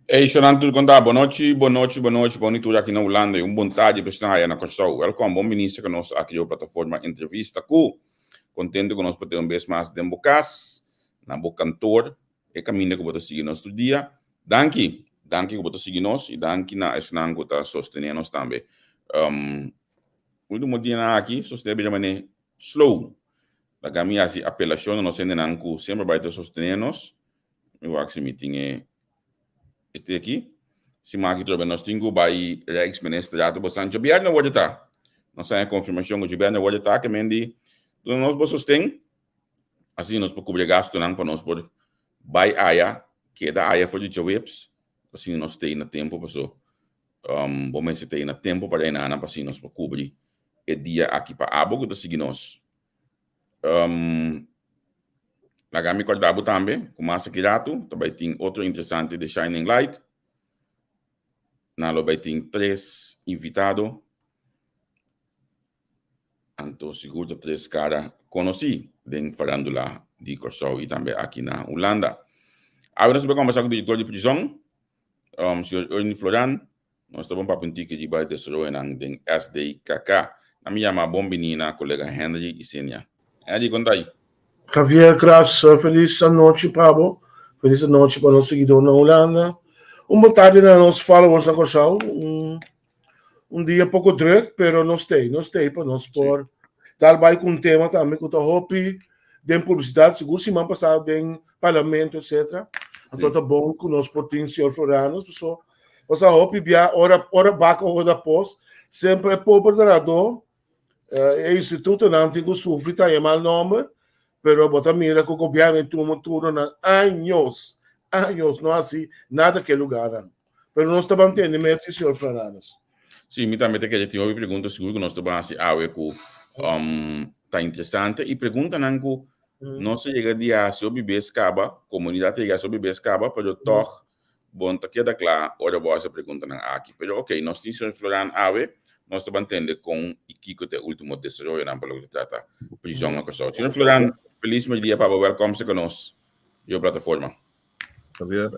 Ei, Shonan, tudo contar? Bonito aqui na Holanda e bom tarde para estar na Corsol. Welcome, bom ministro conosco aqui na plataforma Entrevista. Contente conosco por ter vez mais de bocas, na cantor, e caminho que você seguir nosso dia. Danke que você seguir nós e danke na esnan que está sostenendo nós também. Muito dia aqui, sostener bem slow. Da caminha assim, apelação, nós ainda sempre vai ter sostener nós. Eu acho que meeting este aqui, se aqui também nós temos o ex-ministro já bastante bem na hora tá. Nós temos a confirmação que o governo na hora tá que mendi nós vamos sustém assim nós por cobrir gasto não para nós por vai aia que da aia for de jobs assim nós tem na tempo passou vamos se tem na tempo para ir na para assim nós por cobrir o dia aqui para abo que seguir nós Lagami Cordabo também, com massa Kirato, também tem outro interessante de Shining Light. Nalo vai ter 3 invitados. Então, seguro 3 caras conheci em farándula de Corsol e também aqui na Holanda. Agora nós vamos conversar com o direktor de prisão, o senhor Urny Floran. Nós estamos para a que vai ter em SDKK. Na minha bom menina, colega Henry e Sênia. Henry, conta aí. Javier, graças, feliz noite, Pablo. Feliz noite para nosso seguidor na Holanda. Boa tarde para nossos followers na Corsol. Dia pouco druk, pero não stay para nós por tal vai com tema também com o hobby de publicidade, seguro semana passada em parlamento, etc. Então tá bom com nós por ter senhor Floranos, pessoal. Nossa hobby via hora baca ou da pós, sempre é pobre darador. É instituto não tem que sofrer tá mal nome. Pero bota mira que o governo tudo na anos, não assim nada que lugar. Pero nós estamos entendendo, merci, senhor Fernandes. Sim, me também tem que ter uma pergunta seguro que nós estamos assim, tá interessante e pergunta nango nós chega dia sobre bescaba, comunidade chega sobre bescaba, pero toch bom tá queda claro, ora boa pergunta nan aqui. Pero ok, nós temos senhor Floran awe, nós estamos entendendo com e que o último desarrollo na pelo que trata prisão na Corsol. Senhor Floran, feliz dia para welcome se conosco e a plataforma. Javier,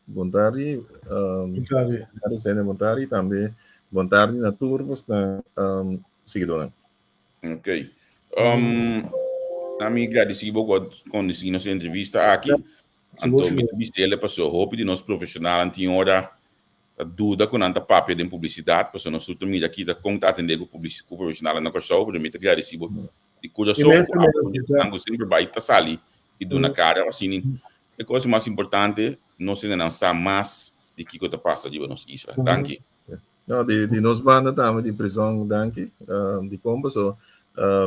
bom tarde. Bom tarde também. Bom tarde na turmas na seguidora. Ok. A mim agradeci pouco com nossa entrevista aqui. Então, me entrevista ele passou roupa de nós profissional antes hora dúvida com anta papel de publicidade, porque nós estamos aqui da conta atender com profissional na Corsol, por mim agradeci de coração, a sempre vai estar sali e do na cara assim, a coisa mais importante nós ainda não sabe mais de que coisa passa de nós isso. Danke. Não, de nós banda também de prisão, danke, de como so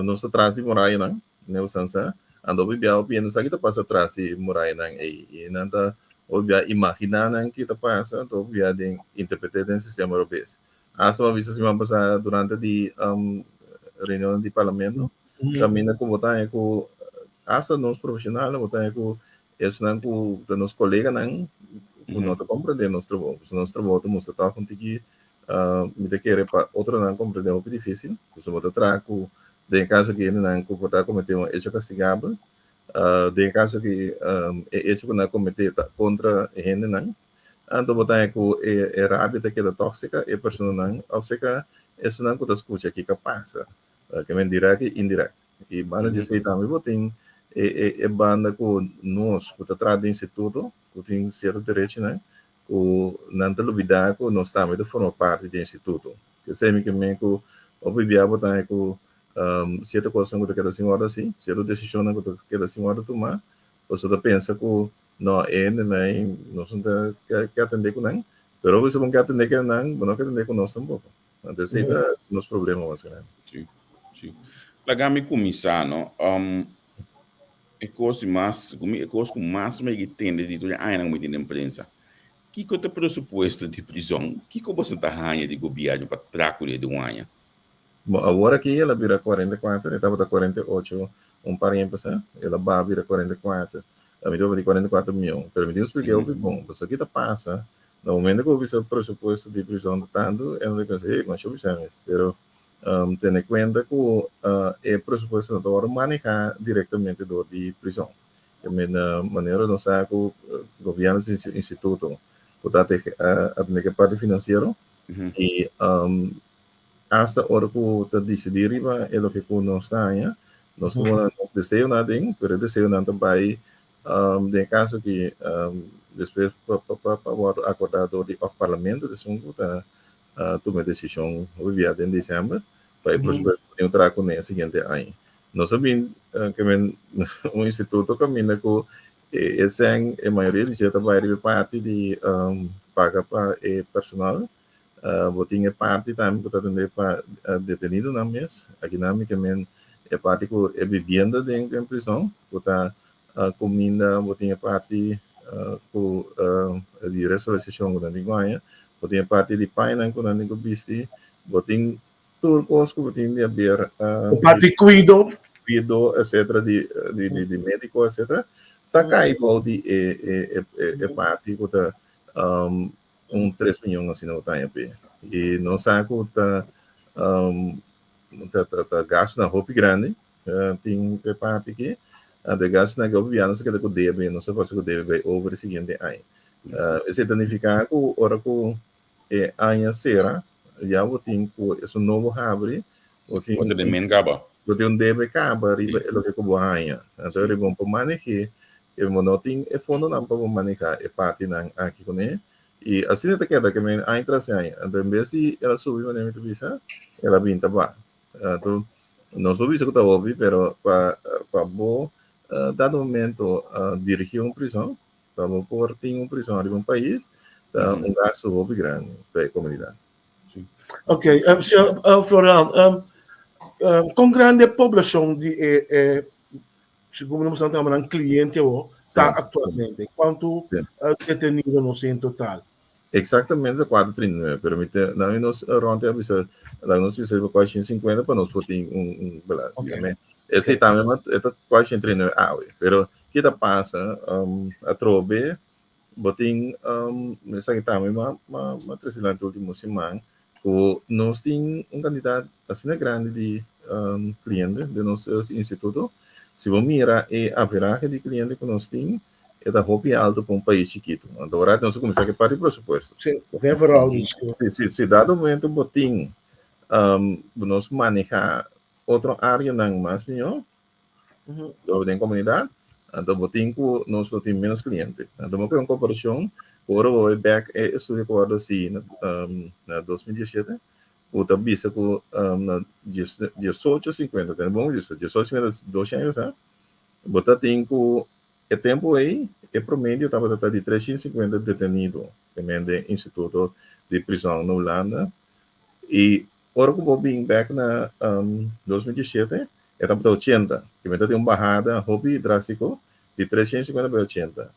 nós atrás de morar não, né, o sansa, ando bebia o piano sabe que passa atrás de morar não e nada obvia imaginar que está passando, então obvia de interpretar o sistema europeu. As uma vez semana passada durante de reunião de parlamento, caminha com botar com asa nós profissionais, botar com isso não com os colegas não, não está compreendendo nosso trabalho, nós está contigo me te querer para outro não compreender é muito difícil, você botar traco, de caso que ele não botar cometer um hecho castigável. De caso que isso que não cometer contra ele não, então botar com a hábito que é tóxica e pessoa não, ou seja, isso não que escuta que passa, que é direto e indireto. E banda de sei também botem banda com nós que está do instituto, que tem certo direito não, o não te olvidar que nós também de forma parte do instituto. Que sei que me com o bebia botar com certa coisa que cada senhora assim, certa decisão que cada senhora tomar, você pensa que não não são que atender com não, pero você não quer atender com não quer atender com nós também. Então esse é nosso problema mais grande. Sim. Lagami começar, não? É coisa que mais me entende de tudo aí na muito na imprensa. Que é o pressuposto de prisão? Que você está ganhando de governo para tracurar de um Agora que ela vira 44, ela estava 48, par em passar, ela vai virar 44, a mim deu de 44 milhões, permitiu explicar o que bom, você aqui passa, no momento que eu vi o pressuposto de prisão de tanto, eu não pensei, mas eu vi isso, pero tendo em conta que o pressuposto não manejar diretamente de prisão, de maneira não sabe que o governo do instituto portanto, a parte financeira, e hasta hora que te decidir riba é o que nós está, nós não desejo nada, pero desejo nada vai de caso que depois para acordado de parlamento de sungo tá tomar decisão enviada em dezembro para prosperar entrar com o seguinte ano. Nós sabemos que um instituto caminha com esse a maioria de gente vai de parte de paga para personal, botinha parte também que está para detenido na mesa, aqui na minha também é parte que é vivenda dentro da prisão, que está comida, botinha parte com de resolução que não ganha, botinha parte de painel que não visto, botinha turcos que botinha de haver parte cuido, etc. de médico, etc. Tá caindo de parte que está 3 milhões assim não tá aí, e não sabe que tá gasto na roupa grande, tem parte que de gasto na governo se quer que deve, não se pode que deve over o seguinte ano. Esse significa que hora que ano será já o tempo esse novo abre o tempo de men gaba o tempo deve acabar riba é o que o ano então é bom para manejar e não tem fundo não para manejar é parte não aqui com ele. E assim até que a entrada aí, então mesmo ela subiu na minha visa, ela vinha para, então não subiu isso que está óbvio, pero para bom dado momento dirigir uma prisão, para por ter uma prisão em um país, gasto óbvio grande para a comunidade. Ok, senhor Floran, com grande população de segundo nós estamos um cliente está atualmente, quanto detenido no em total? Exatamente 439, permite nós ontem nós fizemos quase 50 para nós ter balanço. Esse também é quase 39 horas, pero que tá passa a trobe botin nessa que também uma trecilante último semana que nós tem candidato assim grande de cliente de nosso instituto. Se vamos mirar a averagem de cliente que nós temos é da roupa alto para um país chiquito. Agora nós começamos a parte do pressuposto. Sim, tem fraude. Se dado momento botim nós manejar outra área não mais melhor da comunidade, então botim que nós temos menos clientes. Então uma comparação, agora o back é estudo que eu assim na 2017, o tabisa que na 1850, tem bom isso, 1850 2 anos, botar tem que o tempo aí, é promédio, estava de 350 detenidos, também do Instituto de Prisão na Holanda. E, agora que eu vim back na 2017, estava de 80, que vai ter uma barrada, hobby drástico, de 350 para 80.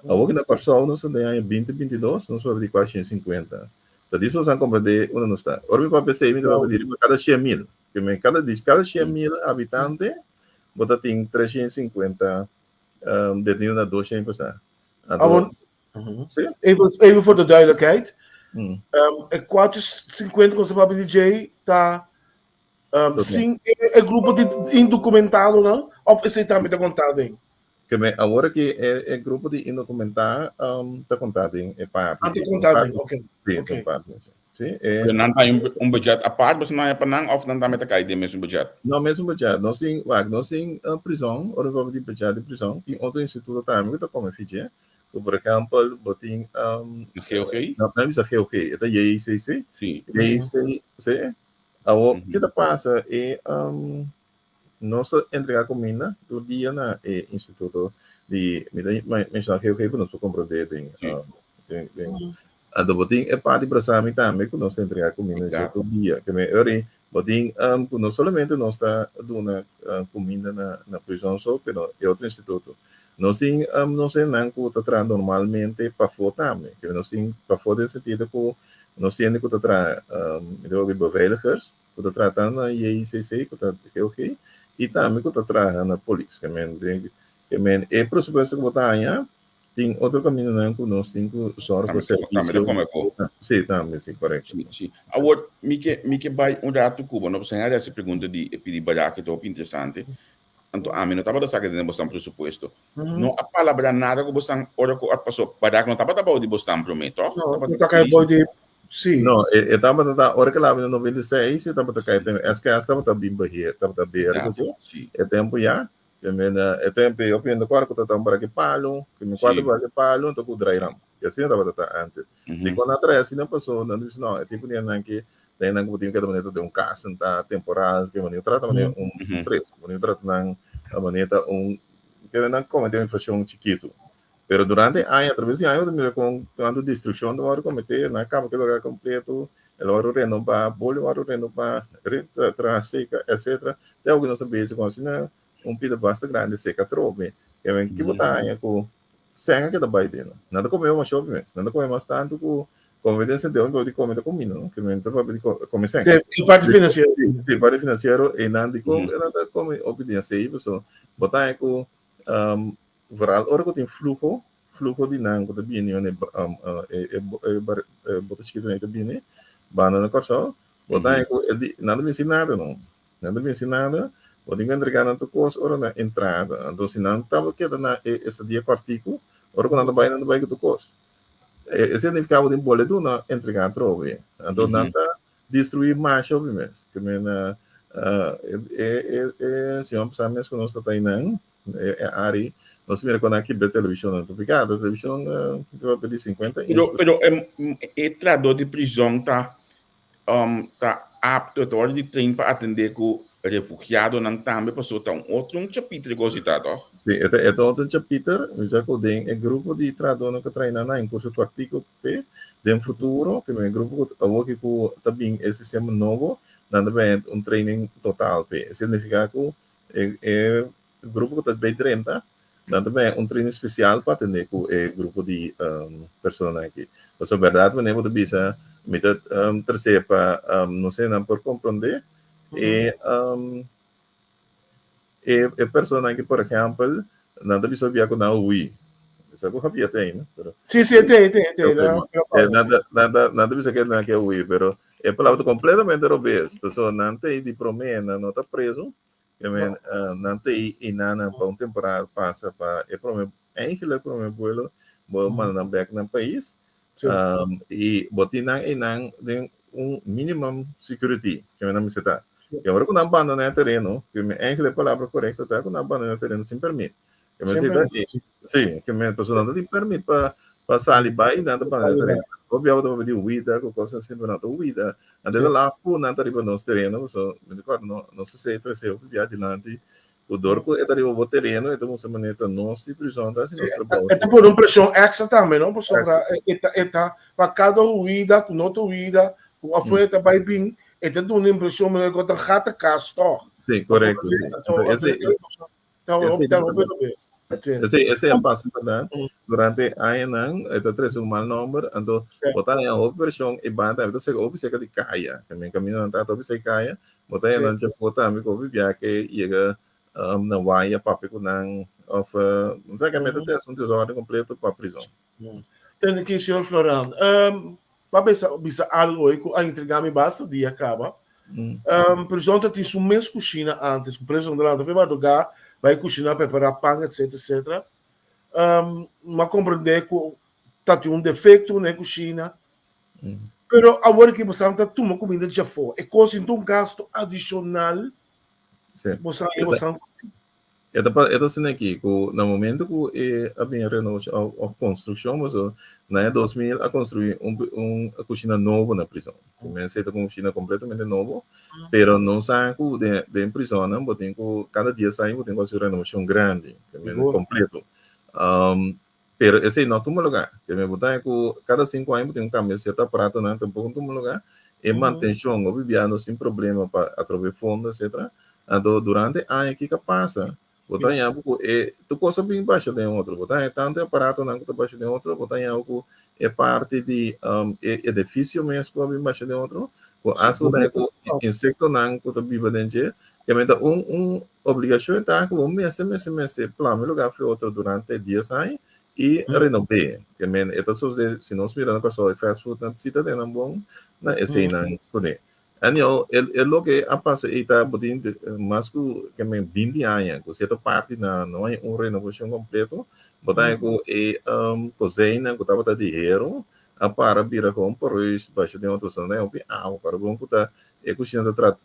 Agora que na Corsol, nós temos em 2022, nós vamos de 450. Então, isso você compreende onde nós está. Agora, para pensar, me vai pedir cada 100 mil, que cada 100 mil habitantes, você tem 350 detenido na 200%. Even voor de duidelijkheid, é 450 com o DJ está sim, é grupo de indocumentado não? Ou esse também está contado aí? Agora que é grupo de indocumentado está contado em parte. Está contado, ok. Sim, parte. Sim, não tem budget a parte, mas não é para não, ou não está metade de mesmo budget. Não, mesmo budget. Nós temos prisão, ou grupo de budget de prisão, tem outro instituto também que está como ficha. Por exemplo, botem GOG? Não é GOG, é da ICC. Sim. ICC. O que está passa é nós entregar comida do dia na instituto de mencionar GOG para nós compreender a do botim é parte para saber também que nós entregar comida todo dia que me ori botim não somente nós está dando comida na prisão só, pero é outro instituto. Nós sim não sei não que está trazendo normalmente para fora também, que nós sim para fora no sentido que nós temos que está trazendo beveiligers, que está tratando na ICC, que está GOG, e também que está trazendo na polícia, que é por suposto que botar aí tem outro caminho não que nós temos que só para serviço. Sim, também, sim, correto. Sim. Agora, me que vai dato cubo, não precisa essa pergunta de pedir barato que é interessante. Então, a mim não estava da saca de você presupuesto. Não a palavra nada que você ora que passou para que não estava da de você prometo. Não, não tá caindo boy de sim. Não, eu estava da hora que lá em 96, eu estava da caindo, SKS estava da bimba here, estava da beira, assim. É tempo já. Que é tempo eu penso agora que eu estava para que palo, que me quadro para que palo, então o dry ram. E assim estava antes. E quando atrás assim não passou, não disse não, é tipo de que tem na que cada maneira de casa tá temporal, que maneira trata maneira preço, maneira trata na maneira que não como tem inflação chiquito. Pero durante años, a través de años, mira con tanto destrucción, no va a cometer na cama que lugar completo, el oro renovar, bolho oro renovar, seca, etc. Tem algo que não sabia se considerar pida bastante grande seca trove. Que vem que botar aí com senha que tá baitendo. Nada comeu uma show mesmo, nada comeu mais tanto com conveniência de onde comer comida, não? Que vem para comer senha. Sim, parte financeira. Sim, parte financeira e nada com nada come obediência aí, pessoal. Botar aí com varal ora que tem fluxo de nango da bini né bota escrito aí também bana na corso botar nada me nada não nada me nada pode entregar na tua coisa ora na entrada então se não tava que na esse dia quartico ora quando não vai que tu coisa esse significado de boleto na entregar trove então nada destruir mais obviamente que mena se vamos pensar mesmo que nós está aí não área nós mira quando aqui a televisão não obrigado a televisão vai pedir 50 pero o trador de prisão tá apto a hora de tempo para atender com refugiado não também passou tá outro capítulo cositado sim é outro capítulo mas já que tem grupo de trador que treina na em curso do artigo P de futuro que é grupo que também esse sistema novo nada bem training total P significa que é grupo que também 30 também treino especial para atender com o grupo de pessoas aqui. Mas a verdade é que bisa mita terceira para não sei não por compreender e pessoa que por exemplo nada bisa via com não ui. Isso eu havia tem, né? Sim, tem. Nada bisa que não é ui, pero é palavra completamente robês. Pessoa não tem de promena, não está preso. Que não tem nada para temporada passa para é problema é que vuelo mandar back no país e botina não tem minimum security que não me está que agora quando abandona no terreno que é que a palavra correta tá quando abandona no terreno sem permite que me sim que me pessoa não tem permite para sair e nada para no terreno obviamente vai pedir vida com coisa assim não tá vida até lá por não tá riba no terreno so me recordo não sei se eu via adiante o dorco é daria o terreno então você maneira não se prisão da se nosso trabalho é por pressão extra também não por sobra para cada vida com outra vida com a frente vai bem é tudo uma impressão mas que tá rata casto sim correto esse é a passo durante ano é três mal número então botar em operação e banda então se obseca de caia também caminho não tá obseca caia botar em não botar me com via que chega na waia papo com não of não sei que meta ter um tesouro completo para prisão tem aqui senhor Floran para bisa algo aí a entregar me basta dia acaba prisão tem um mês cozinha antes o preso lá vai madrugar vai cozinhar preparar pão etc mas compreender que tá tem defeito na cozinha pero agora que você está tomando comida já foi é coisa então gasto adicional você é assim aqui no momento que a minha renovação a construção mas na 2000 a construir a cozinha nova na prisão comecei com uma cozinha completamente nova pero não sai de prisão não botem cada dia sai botem com a renovação grande completo pero esse não toma lugar que me botar com cada 5 anos tem cambio se tá prato não tampouco toma lugar e manutenção o viviano sem problema para através fundos etc então durante ano que passa botar em algo tu coisa bem baixa de outro botar tanto aparato não que baixa de outro botar em algo é parte de edifício mesmo bem baixa de outro com ajuda com insecto não que vive dentro que me dá obrigação tá com mês plano lugar foi outro durante dias aí e renovar que me é só se nós mirando com só fast food na cidade não bom na esse não poder Ano, lo que pasa ita botin mas que me 20 anos, que certa parte não é uma renovação completo, botar ko cozinha, que tava dinheiro, a para vira com por isso, baixa de outro são, né? O para bom que tá cozinha tra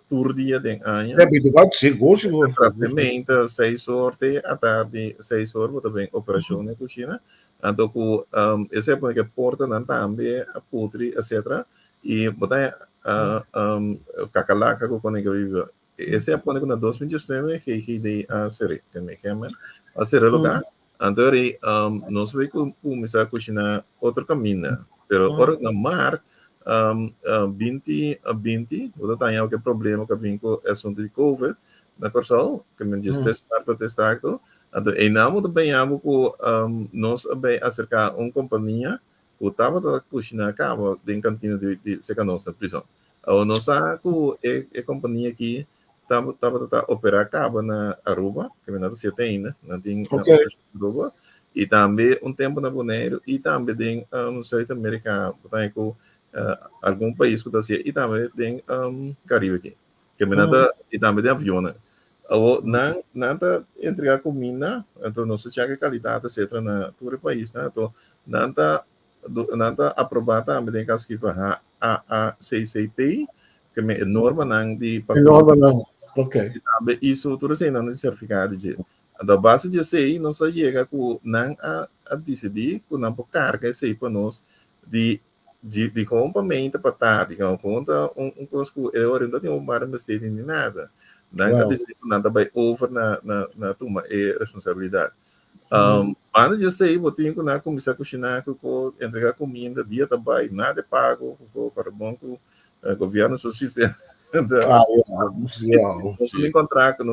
tour dia de ano. É, habituado, seguro. Tratamento, 6 horas à tarde, 6 horas, também operação na cozinha. Então, esse é porque porta não também a putri, etc. E botar kakalaka ko kung vive. Esse é porque na 2019 que de a série que me chama a série lugar. Então, nós vemos que começar a cozinhar outro caminho. Pero ora na mar 20 a 20, você tem que problema que vem com o assunto de COVID, na corção, que me diz para protestar, então, e não também amo que nós bem acercar uma companhia que estava a cozinhar acaba de cantina de seca nossa prisão. Ou nós que a companhia aqui estava a operar acaba na Aruba, que me nada se tem, né? Não tem na Aruba, e também tempo na Bonaire, e também tem no Sul América, portanto, algum país que está assim, e também tem Caribe aqui, que me nada, e também tem avião, né? Ou nada entregar comida, então não se chega qualidade, etc. na todo o país, né? Então nada aprovado também tem caso que para a CCP, que é norma não de Norma não, ok. Isso tudo assim não é certificado de da base de sei não se chega com não a decidir com não por carga sei para nós de complemento para tarde, que conta coisa que é orientado em bar mistake nem nada. Não decidir nada vai over na toma é responsabilidade. Antes de sair, eu tinha que começar a cozinhar, entregar comida, dia também, nada é pago, para o banco, o governo, o sistema. Não se contrato,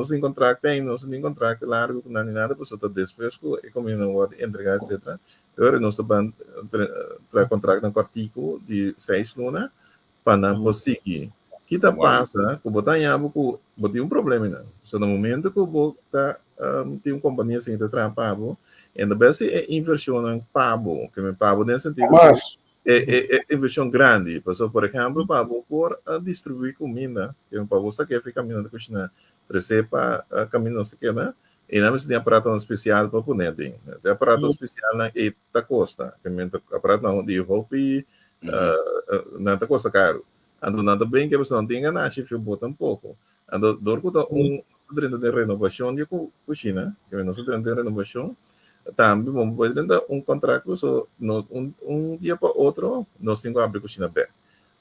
largo, não nada, por isso depois que a comida não pode entregar, etc. Agora, nós estamos contrato no artigo de 6 lunas, para não conseguir. O que passa, que botar em algo, botar problema, não. So, no momento que eu tem uma companhia assim de trabalho, ainda bem se é inversão pago, que me pago nesse sentido, é inversão grande. Por exemplo, pago por distribuir comida, que me pago só que fica caminhando com China, receber caminho não sei que, né? E não tem aparato especial para poner, tem aparato especial na da costa, que me aparato não de roupa na da costa caro. Ando nada bem que a pessoa não tem ganhar, se bota um pouco. Ando dorco dentro de renovação de cozinha, que nós dentro de renovação, também vamos poder dar contrato, so, dia para outro, nós temos que abrir cozinha bem.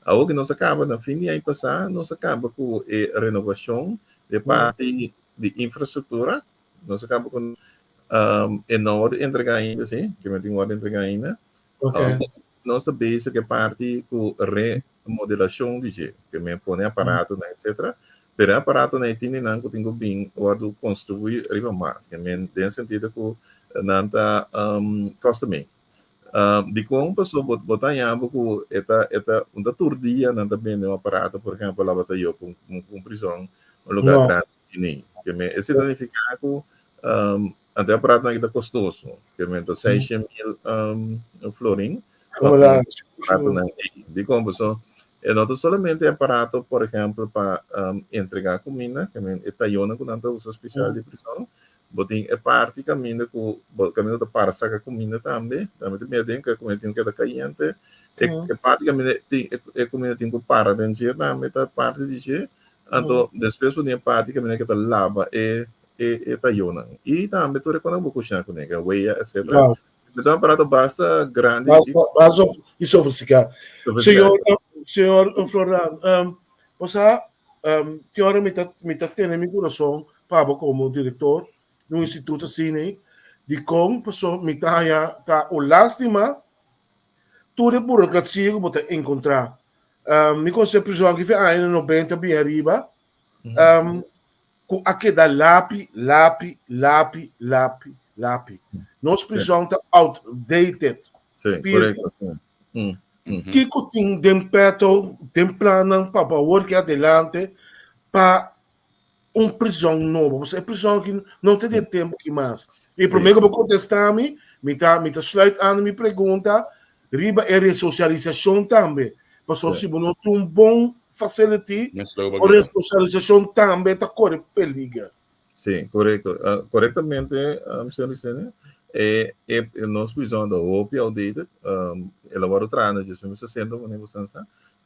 Algo que nós acaba, no fim de ano passado, nós acaba com a renovação de parte de infraestrutura, nós acaba com enorme entregar ainda, sim, que me tem hora de entregar ainda. Nossa base que é parte com remodelação de jeito, que me põe aparato, etc. Pero aparato na tem não que tenho bem guardo construir riba mar, que me tem sentido que não tá custa bem. De como pessoa botar em algo que etaunda turdia não também um aparato, por exemplo, lá bota eu com prisão, lugar grande, que me esse significa que até aparato não é custoso, que me tá 600.000 florim. De como pessoa não somente aparato, por exemplo, para entregar comida, que é taiona que não usa especial de prisão, botem é parte caminho da para sacar comida também tem que comida tem que dar caiente, é parte caminho é comida tem que para dentro também tá parte de je, então depois tem parte caminho que tá lava é taiona e também tu reconhece o coxinha com nega, weia, etc. Então, aparato basta grande. Basta e sofisticado. Senhor Floran, você que hora me está tendo meu coração para como diretor do Instituto Cine, de como pessoa me está o lástima toda a burocracia que você encontrar. Me consigo prisão que foi ainda 90 bem arriba, com aqui da lápis. Nossa prisão está outdated. Sim, correto. Que tem tem plano para work adelante para prisão nova. Você é prisão que não tem tempo que mais. E primeiro que eu vou contestar me slide aan me pergunta, riba é ressocialização também. Mas se você não tem bom facility Mas slow ou bagulho. responsabilização também está correndo pela liga. Sim, correto. Corretamente, Sr. Licene, nós precisamos da OP outdated, elaborar o trânsito de 60,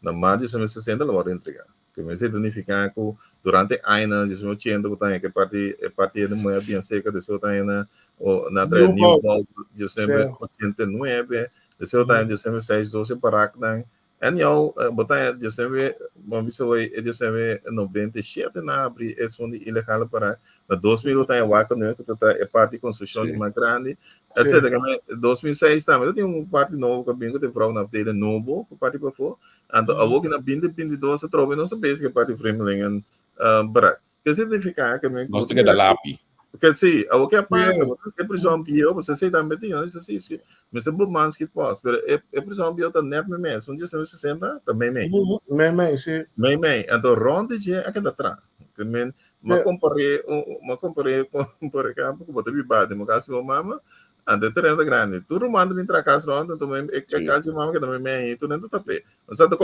na mais de 60, elaborar e entregar. Que me significa que durante a ano de 80, que parte de moeda bem seca, de seu taina, ou na new ball de 89, de seu taina de 6, 12 para que en jou botar de sempre vamos dizer de sempre 97 na abrir é só ilegal para na 2000 tá o que não é parte de construção de uma grande essa de 2006 também tem parte novo que bem que tem na dele novo parte para fora então a outra na 2022 se trova não sabe que parte Fremlingen para que significa que me Nós temos que dar lápis. que sim o que passa é por exemplo você sei também tem isso sim mas é bom mais que posso mas é por exemplo tá net me mesmo um dia 60 também sim me então ronde já aqui da trás que me comparei com por exemplo com botar bibade no caso meu mama ande 30 grande tu rumando me tra casa ronde também é que casa mama que também me tu não tá pé mas então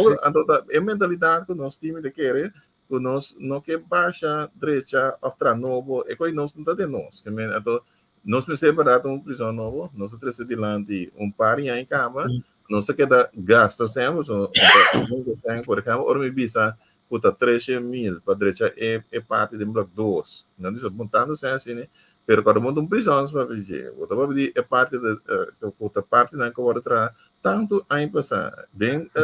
é mentalidade que nós time de querer que nós não que baixa direita after novo é que nós não tá de nós que me então nós me separado prisão novo nós três adiante par em cama não se queda gasta sempre por exemplo ou me bisa puta 13.000 para direita é parte de bloco 2 não diz montando se assim né pero cada mundo prisão para dizer outra vai é parte de outra parte não que outra tanto a passar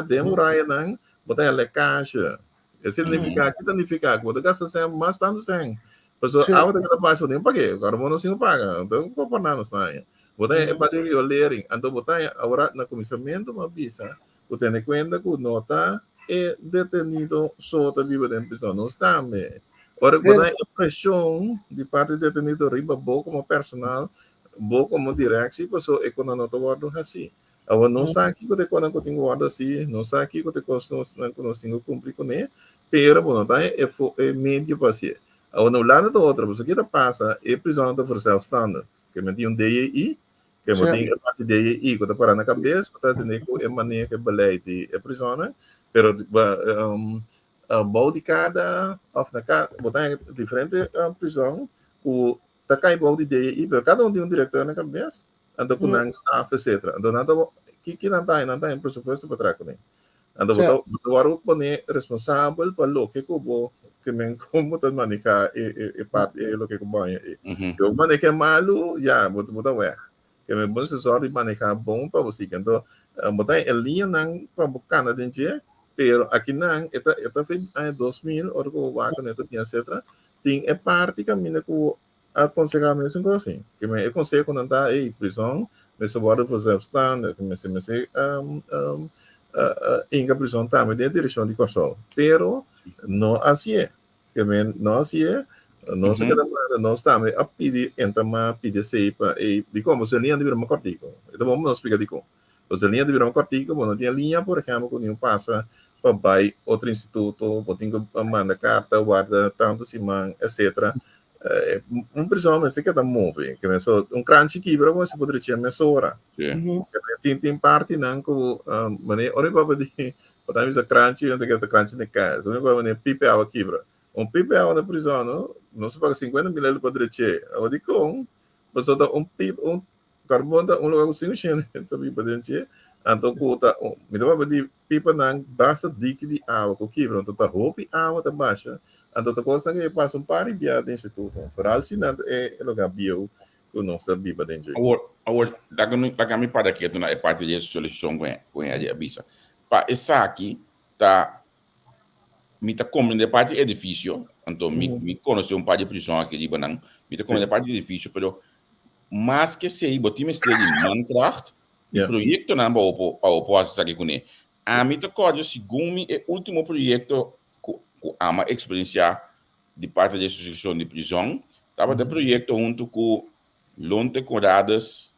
demorar não botar ela caixa isso significa que significa que você gasta sempre mais tanto sem pessoa a outra que passa nem pague cada mundo não paga então não por nada sai botar é para o layering então botar agora na comissamento uma bisa você tem conta que nota é detenido só a viva da prisão não está bem ora botar a pressão de parte do detenido riba bom como personal bom como direção pessoa é quando não guardo assim agora não sabe que você quando eu tenho guarda assim não sabe que você consigo cumprir com ele pero bom tá é médio passe agora no lado do outro você que passa é prisão da força standard que me tem DEI que me tem a parte DEI que está parando na cabeça que está dizendo que é maneira que balei de prisão pero bom de cada botar diferente prisão o tá cai bom de DEI pero cada tem diretor na cabeça então com não staff etc então nada que não tá em pressuposto para trás né então botar pone responsável para lo que cubo que me como tá manejar e parte lo que cubo se o maneja malo já botar ué que me bom assessor de manejar bom para você então botar a linha não para buscar dentro pero aqui não está feito em 2000 ou o vaca neto tinha etc tem é parte que mina com aconselhamento assim que me aconselho quando tá em prisão me sobra fazer stand que me se em prisão também de direção de controle pero não assim é que me não assim é não se queda nós também a pedir entra mais pedir sei para e de como você linha de virar uma cortico então vamos nos explicar de como você linha de virar uma cortico quando tinha linha por exemplo quando um passa para vai outro instituto tem que mandar carta guarda tanto semana etc prisão mas se queda move que me só crunch quebra você poderia tinha mesura tem parte não que mané ora para de para mim essa crunch não tem que crunch na casa ora para mané pipe a quebra pipe a na prisão não se paga 50 mil poderia ter eu digo mas só pipe carbono lugar assim também poderia ter então conta me dá para de pipa não basta dique de água que quebra então tá roupa água tá baixa então tá coisa que passa par dia de instituto por assim não é lugar bio que não sabe para dentro agora da kami para aqui tu na é parte de solução com a bisa pa essa aqui tá me tá como de parte edifício então me conhece par de prisão aqui de banang me tá como de parte edifício pero mas que sei botim estrela em Minecraft o projeto não para o posso aqui com ele a mim tá código segundo é o último projeto que ama experiência de parte da associação de prisão tava de projeto junto com Lonte Coradas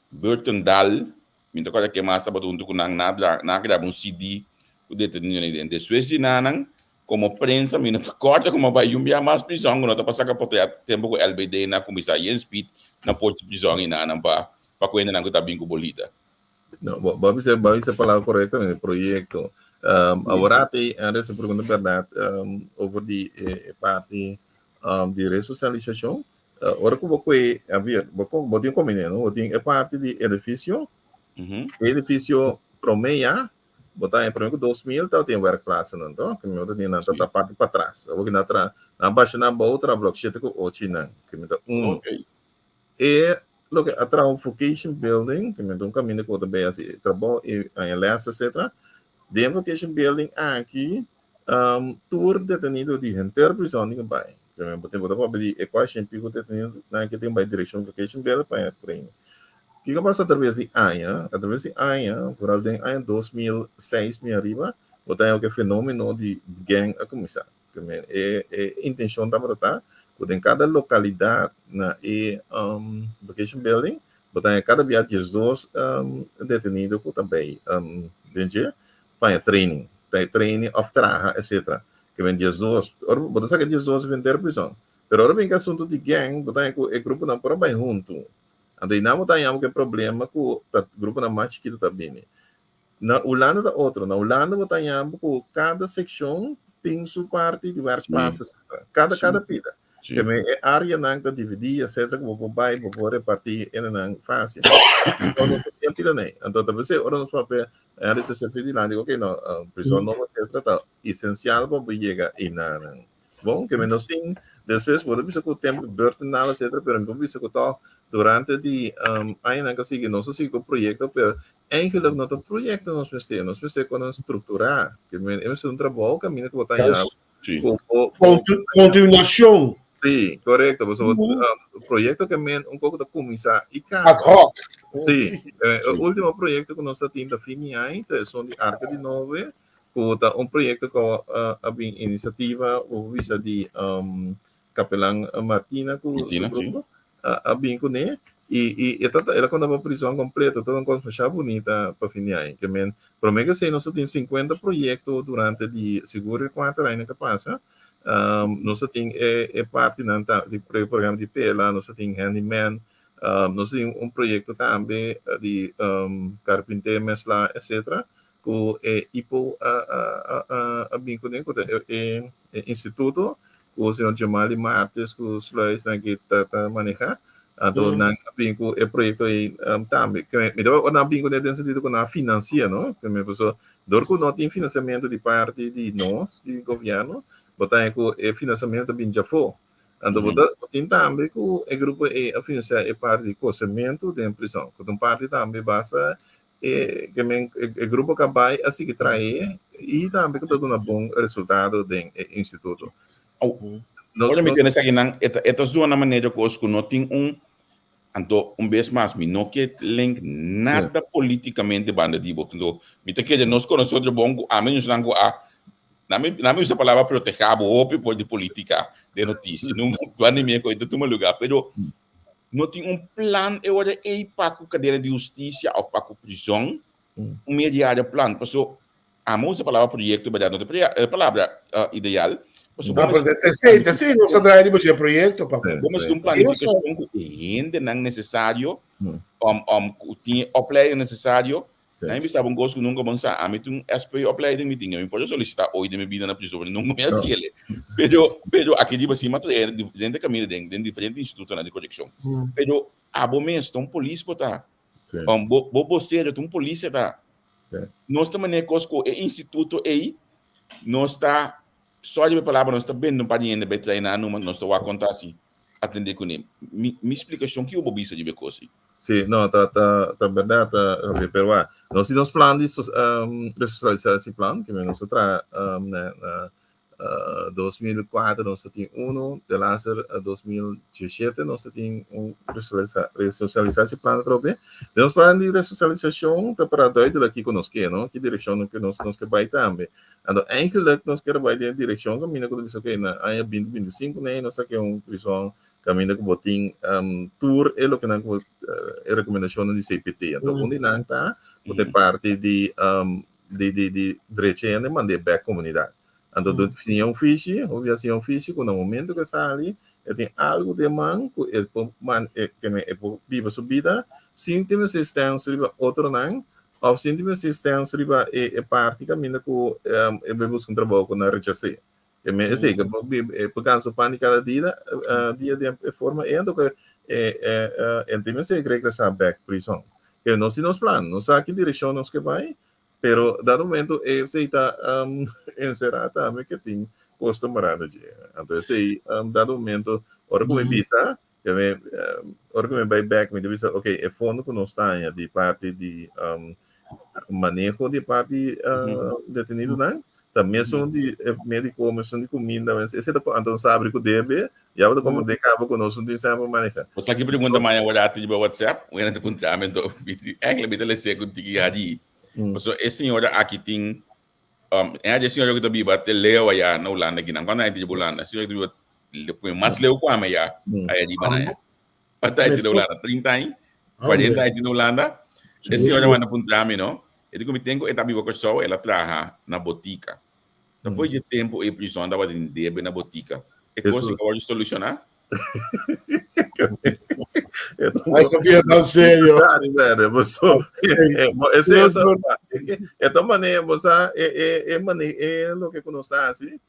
Burtendal me tá código que mais tava junto com nada grava CD o detenido de Suécia nanang como prensa me não tá código como vai mais prisão não tá passando por tempo com LBD na comissária speed na porta de prisão e nanang para coisa não tá bem com bolita não, vai ser a palavra correta, projeto. Agora tem essa pergunta verdade over die parte de ressocialização. Ora que você havia, você combina, não? Tem a parte de edifício, edifício promeia, botar em primeiro 2000, tá tem workplace não, então que meu tem na tá parte para trás. Eu vou na baixa na outra bloco 7 com 8 não, que me dá 1. E look atrás o vocation building, que me dá um caminho que outra bem assim, trabalho e enlace etc. De vocation building aqui, tour detenido de interpretação de vai. Também botar para abrir equation pico detenido na que tem by direction vocation building para treino. Que passa através de AIA, por ordem AIA 2006 minha riba, botar o que fenômeno de gang a começar. Também intenção da botar, em cada localidade na vocation building, botar cada viagem de dois detenidos também, para training of trabalho, etc. Que vem dias dois, botar sabe que dias dois vender prisão. Pero agora vem que assunto de gang, botar o grupo não por bem junto. Andai não tem que problema com o grupo na mais chiquito também. Na Holanda da outro, na Holanda botar com cada secção tem sua parte de workplace, cada pida. Que é área não está dividida, etc. Como o pai vou repartir ele não fácil. Então não tem pida nem. Então talvez ora nos papel a área de serviço de lá digo que não prisão não vai ser tratado essencial para chegar e não. Bom, que menos sim, depois pode ver que o tempo burton nada etc. Pero não ver que tá durante de ainda que siga não sei que o projeto, pero eigenlijk não o projeto nós precisamos quando estruturar, que é um trabalho caminho que botar Continuação. Sim, correto. O projeto que é pouco da começar e Ad hoc. Sim, o último projeto que nós temos da FINIAI, são de Arca de Nove, um projeto com a iniciativa, o visa de Capelão Martina, com o grupo, a bem com ele, e ela quando a prisão completa, toda uma coisa bonita para FINIAI, que promete que nós temos 50 projetos durante de seguro 4 anos que passa. Nós temos parte do programa de PELA, nós temos handyman, nós temos projeto também de carpinteiro, mesla, etc. Com IPO a vincular com o instituto, com o senhor Jamali Martes, com os leis que está manejando. Então, o projeto aí também. Me dá uma vinculada dentro sentido com a financia, não? Que me passou, dorco não tem financiamento de parte de nós, de governo, botar com o financiamento bem já foi. Então, tem também que o grupo a financiar parte de cozimento da prisão. Com parte também basta que o grupo que vai assim que traz e também que todo um bom resultado do instituto. Agora me tem essa aqui não, esta zona maneira que os não tem então vez mais me não que link nada politicamente bandadivo. Então, me tem que nós conhecemos bom a menos não na minha usa a palavra proteger o por de política de notícia não quando me coisa tu lugar pero não tem plano eu era para a cadeira de justiça ou para a prisão mediário plano passou a usa a palavra projeto baseado na palavra ideal Sim, não se dá de projeto para vamos ter planificação que ainda não necessário tem opleiding necessário. Aí me estava gosto nunca pensar a mim tem SPI opleiding me tinha eu posso solicitar hoje de minha vida na prisão não me assim pero aqui de cima é diferente caminho dentro diferente instituto de correção pero a bom mês tem polícia botar você tem polícia tá nós também é cosco é instituto aí nós está só de palavra nós está bem não para ninguém de treinar numa nós está a contar assim atender com ele me explicação que o bobista de becosi. Sim, não, tá verdade, pero nós temos plano de resocializar esse plano, que nós tra 2004 nós tínhamos de láser 2017 nós tínhamos resocializar esse plano também. Temos plano de resocialização para doido daqui conosco, não? Que direção que nós que vai também. Então, eigenlijk nós queremos vai em direção caminho que isso que na aí 2025 né, nós aqui prisão caminho que botin tour é o que não recomendação de CPT. Então, onde não tá, botar parte de direita mandar back comunidade. Então, definição física, no momento que sai, tem algo de manco, que é viva subida, sem ter assistência, outro não, Opção de assistência riba é parte caminho com busca um trabalho com a rechace. Eu sei que porque so pani cada dia de forma é então que então sei que essa back prisão. Que não se nos plano, não sabe que direção nós que vai, pero dado momento esse está encerrada também que tem custo morada de. Então sei dado momento hora que visa que hora que vai back me visa, ok, é fundo que não está de parte de manejo de parte detenido não. Também são de médico, mas são de comida, mas esse é então sabe que deve, já vou como de cabo com nós não tem sempre manejar. Você aqui pergunta mais agora ati de WhatsApp, o ente encontramento, eigenlijk bit le com tiki hadi. So esse senhora aqui tem é a senhora que tá biba te leu aí na Holanda aqui, não quando a gente de Holanda, a senhora que biba le mais leu com a meia, aí de banana. Até de Holanda, 30 anos, 40 anos de Holanda, esse senhora manda apontar-me, não? Ele como tem que eta biba com só, ela traha na botica. Depois de tempo e prisão andava de debe na botica. É coisa que pode solucionar? Ai, capia, não, sério. Esta maneira, você é o que nós está assim.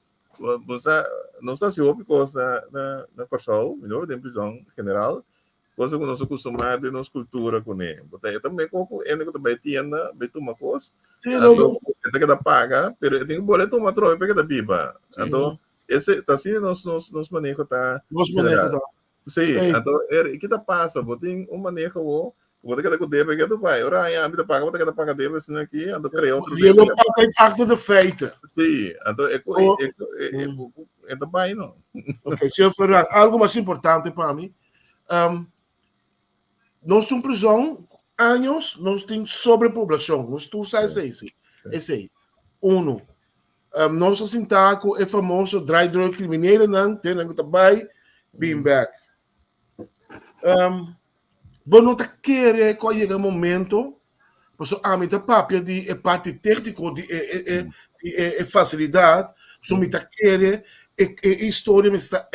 Você não está se ouve coisa na pessoa, não tem prisão general. Coisa que nós acostumamos na nossa cultura com ele. Eu também como ele também tinha beto uma coisa. Sim, não. Tem que pagar, mas tem que boleto uma troca para que da biba. Então esse tá assim nos manejo tá. Nós manejo tá. Sim, então que tá passa, tem manejo o vou ter que deve que tu vai. Ora aí a vida paga, vou ter que pagar deve assim aqui, ando criar outro. E não passa impacto de feita. Sim, então é também não. Ok, senhor Floran, algo mais importante para mim. Nós somos prisão anos, nós temos sobrepopulação. Nós tu sabes esse aí. Nosso sintaco é famoso drive criminal não tem que também being back. Bom, não tá querer que chegue um momento, porque a minha papel de parte técnica de facilidade, so me tá querer história me está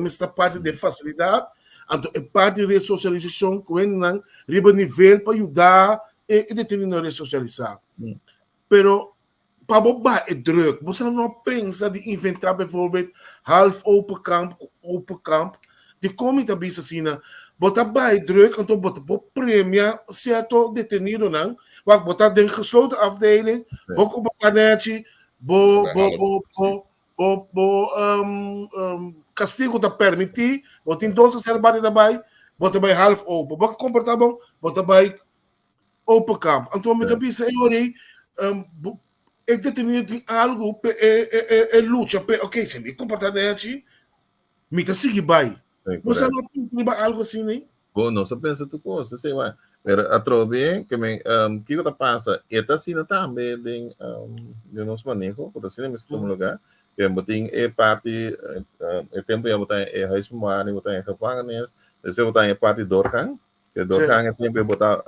me está parte de facilidade. Então, é parte de ressocialização que não riba nível para ajudar e determinar ressocializar. Pero para bobar é druk. Você não pensa de inventar, bijvoorbeeld, half open camp, de como está bisa assim, botar bij druk, então botar premia certo detenido não, wat botar dentro gesloten afdeling, botar netje, castigo da permitir, botar em todos os trabalhos daarbij, botar bij half open, botar comportável, botar bij open camp. Então me bisa ik detenido algo luta, ok, se me comportar netje, me tá seguir by. Você não pensa algo assim, né? Bom, não só pensa tu coisa, sei lá. Mas a trove que me que está passa, está sendo também de nosso manejo, está sendo nesse lugar, que botem é parte é tempo já botar é raiz humana, botar é gevangenis, depois botar é parte doorgang, que doorgang é tempo botar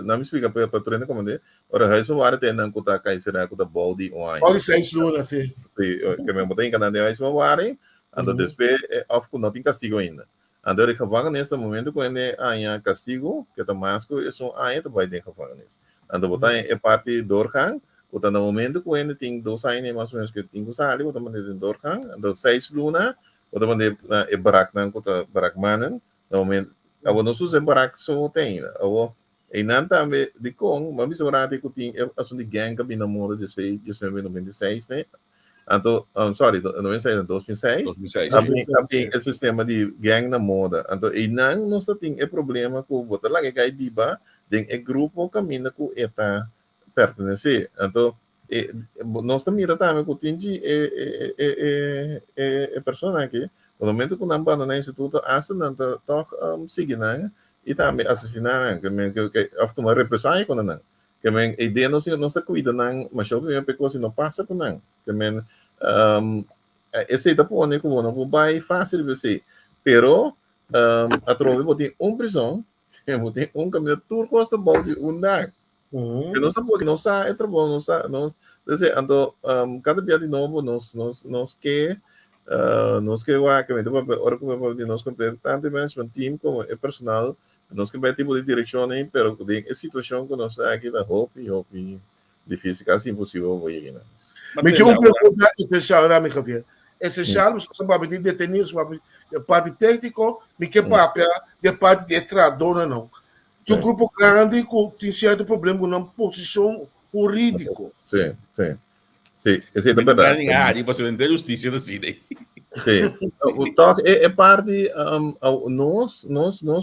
não me explica para treinar como é. Ora raiz humana tem não botar cai será que tá body online. Olha 6 lunas, sim. Sim, que me botem canal de raiz humana. Ando depois of não tem castigo ainda. Ando ele gevangenis nesse momento quando há castigo que tá masco isso ainda vai ter gevangenis. Ando botar é parte doorgang, botar no momento quando tem 2 anos mais ou menos que tem que sair, botar mandar doorgang, ando 6 luna, botar mandar é barak não botar barak manen, no momento agora não usa barak só tem, agora e não também de com, mas me sobrate que tem assunto de gang que na moda de 96, né? Então, sorry, 2006, tem esse sistema de gang na moda. Então, e não só tem o problema com o botar lá que biba, tem o grupo caminha com eta pertencer. Então, nós também também com tinge pessoa que no momento que não banda na instituto, essa não tá seguindo, e também assassinar, que after uma represália quando não. Que men ideia não se cuida não, mas eu vejo que não passa com não. Que men esse da pone como não vai fácil você, pero a trove botem prisão, botem caminho tour costa bom de dar. Que não sabe que não sabe é trabalho, não sabe, não, então cada dia de novo nós que que vai que hora que nós completamente tanto management team como é personal nós que vai tipo de direção aí, pero a situação que nós está aqui da hope difícil, quase impossível hoje, né? Me que pergunta especial, né, Javier? Essencial, você sabe de detenidos, a parte técnica, me que papel, de parte de entradora não. De um grupo grande que tem certo problema com uma posição jurídica. Sim. Essa é a verdade. Ali você não tem justiça assim, né? Sim. O toque é parte nos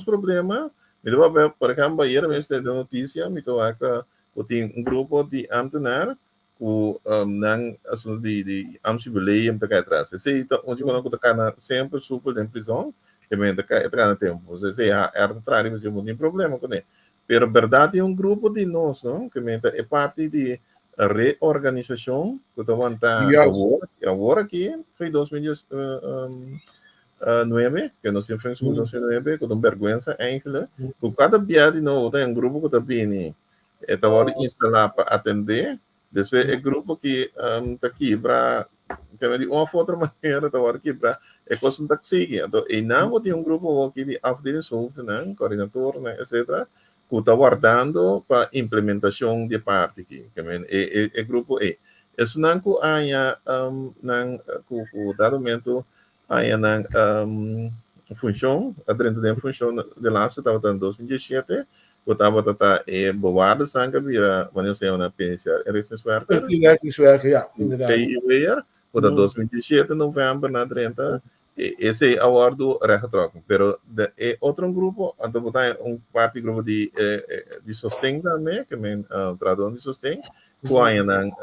problema. Então, por exemplo, ayer mesmo teve notícia, me toca que tem grupo de ambtenaar que não assunto de amcibilei tá cá atrás. Esse então onde quando tá cá sempre super em prisão, que me tá cá no tempo. Esse é arbitrário, mas não tem problema com ele. Pero verdade é grupo de nós, não? Que me é parte de reorganização que estavam agora aqui foi 2009 que nós enfrentamos em 2009 com vergonha ainda com cada dia de novo tem grupo que está bem estava instalado para atender depois é grupo que está aqui para de uma outra maneira estava aqui para é coisa que sigue então e não tem grupo aqui de afdeling né coordenador né etc que está guardando para implementação de parte aqui, que é grupo E. Isso não que há o dado momento há função, a dentro da função de lá se estava em 2017, que estava boada sangue vira, mas eu uma pensia, era isso werker. Ja, inderdaad. Que 2017 novembro na 30 esse é o acordo retroco, pero é outro grupo, então botar parte grupo de sustento também, que me traduz de sustento, que há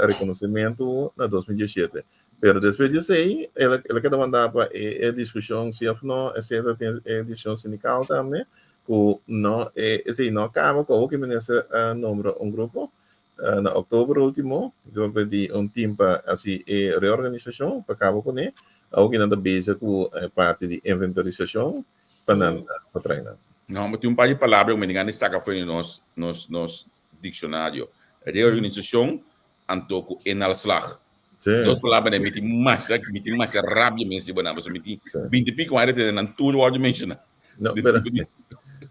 reconhecimento na 2017. Pero depois disso aí, ela quer mandar para a discussão se ou não, etc. Tem a discussão sindical também, que não esse aí não acaba com o que me nesse número grupo. Na outubro último, eu pedi tempo para assim reorganização para acabar com ele. Alguém anda base com parte de inventarização para treinar. Não, mas tem par de palavras que me engano saca foi nos dicionário. Reorganização, antoco enalslag. Duas palavras me tem mais rábia mesmo, mas me tem 20 pico área de na tudo o áudio menciona.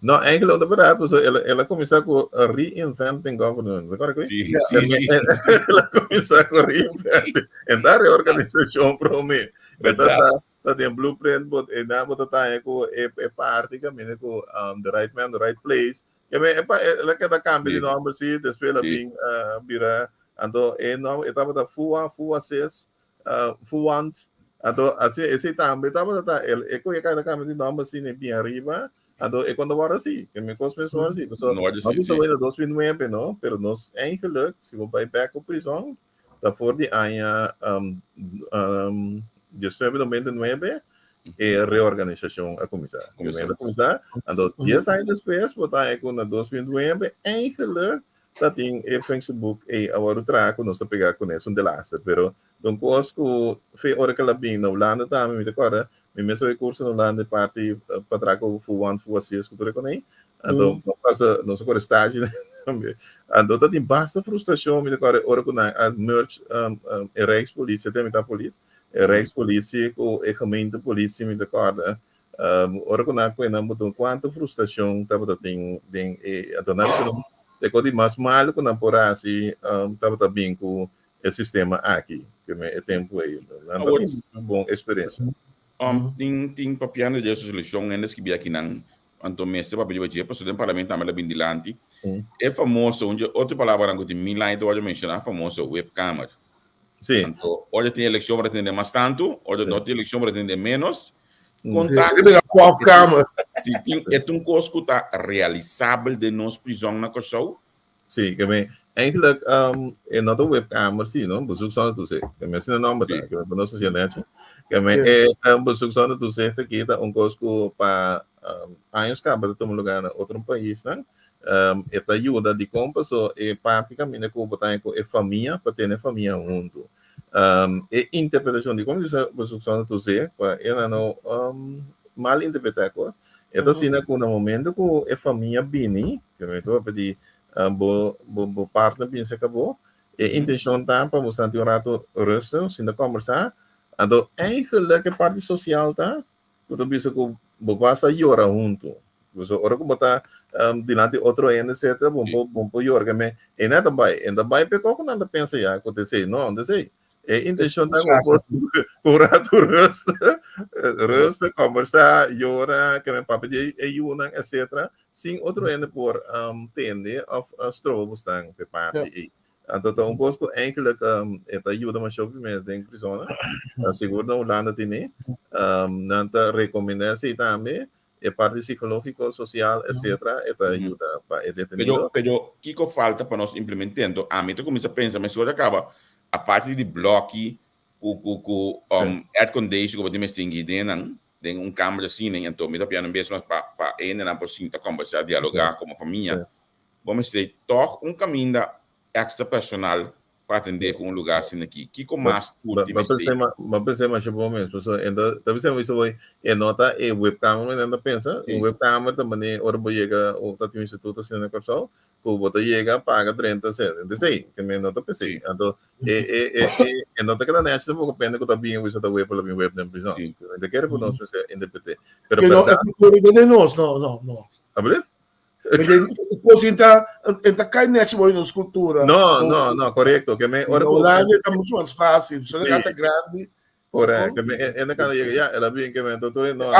Não, eigenlijk de verdade, pues ela começou com reinventing governance, agora que? Sim. Ela começou com reinventing, e dar reorganização para mim. Tá tem blueprint, but e na bota tá com parte que me com the right man, the right place. Que me ela quer dar cambio de nome assim, depois ela vira, então não, estava full access, full want, então assim esse também estava ele com cada cambio de nome assim bem arriba. Então, é quando agora sim, que me começou assim. Nós só em 2009, não? Pero nós eigenlijk, se você vai back à prisão, tá fora de ano 1999, é reorganização a começar. Então, 10 anos depois, botar aí com 2009, eigenlijk, tá tem Facebook e agora o trago, nós tá pegar com isso de lasta, pero donc coisa que foi hora que ela vem na Holanda também, me decora, me mesmo recurso na Holanda parte para trago fuan fuacias que tu reconhece, então passa nossa agora estágio, então tá tem bastante frustração, me decora hora que na merge Rijkspolitie, tem muita polícia, Rijkspolitie com a gemeente polícia, me decora, hora que na coisa não quanta frustração tava tem então não de mais mal que na por assim tava bem com o sistema aqui que é tempo aí não tem bom experiência tem papiano de solução ainda que aqui não anto mestre para pedir para o parlamento também bem dilante é famoso onde outra palavra que tem milagre do eu mencionar famoso webcam sim então hoje tem eleição para atender mais tanto hoje não tem eleição para atender menos Contato é um coisa que está realizável de nós prisão na coisa. Sim, que me eigenlijk é nota webcam sim, não? Bezoek só tu sei. Que me ensina nome tá, que me não sei né. Que me é bezoek só tu sei que tá coisa que para anos que para tomar lugar em outro país, né? Esta ajuda de compra só é praticamente que botar com a família para ter a família junto. E interpretação de como diz bezoek só tu sei, para ela não mal interpretar coisa. Então sim, né, no momento que a família bini, que me tô pedir bo partner pensa acabou e intenção tá para você ter um rato russo sem conversar então eigenlijk a parte social tá que tu pensa que bo passa llora junto So, ora como tá dinante outro ende, etc. Bom, yorga, mas é nada vai. Ainda vai, pecou quando anda pensa já, acontecer. Não, não sei. É intenção da curar tu resta, conversar, llorar, que me papi de ayunan, etc. Sem outro ende por tende of strobos dan pe parte. Então, conosco enkele esta ajuda mais sobre mês de prisão, seguro não landa tini, nanta recomenda-se também, é parte psicológico, social, etc. Esta ajuda para o detenido. Pero, Kiko falta para nós implementando. A mim, tu começa a pensar, mas agora acaba a parte de bloque, air condition, como me extingue, tem câmera assim, né? Então, me dá piano mesmo para ainda por cinta conversar, dialogar como família. Vamos dizer, toch caminho extra personal para atender com lugar assim aqui. Kiko mais útil. Mas pensei mais bom mesmo. Ainda, talvez eu isso vai nota e webcam, mas ainda pensa, webcam também ora vai chegar o tatu instituto assim na pessoa, o bota chega paga 30 cent. Desse que me nota pensei. Então, nota que na net também pouco pena que tá bem isso da web pela web na prisão. Ainda quero por nós ser independente. Pero não, é não. Abre? Depois entra cai net boy na escultura. Não, correto. Que me ora Holanda está muito mais fácil. Só que está grande. Correto. Que me ainda quando chega já, ela vem que me doutor não.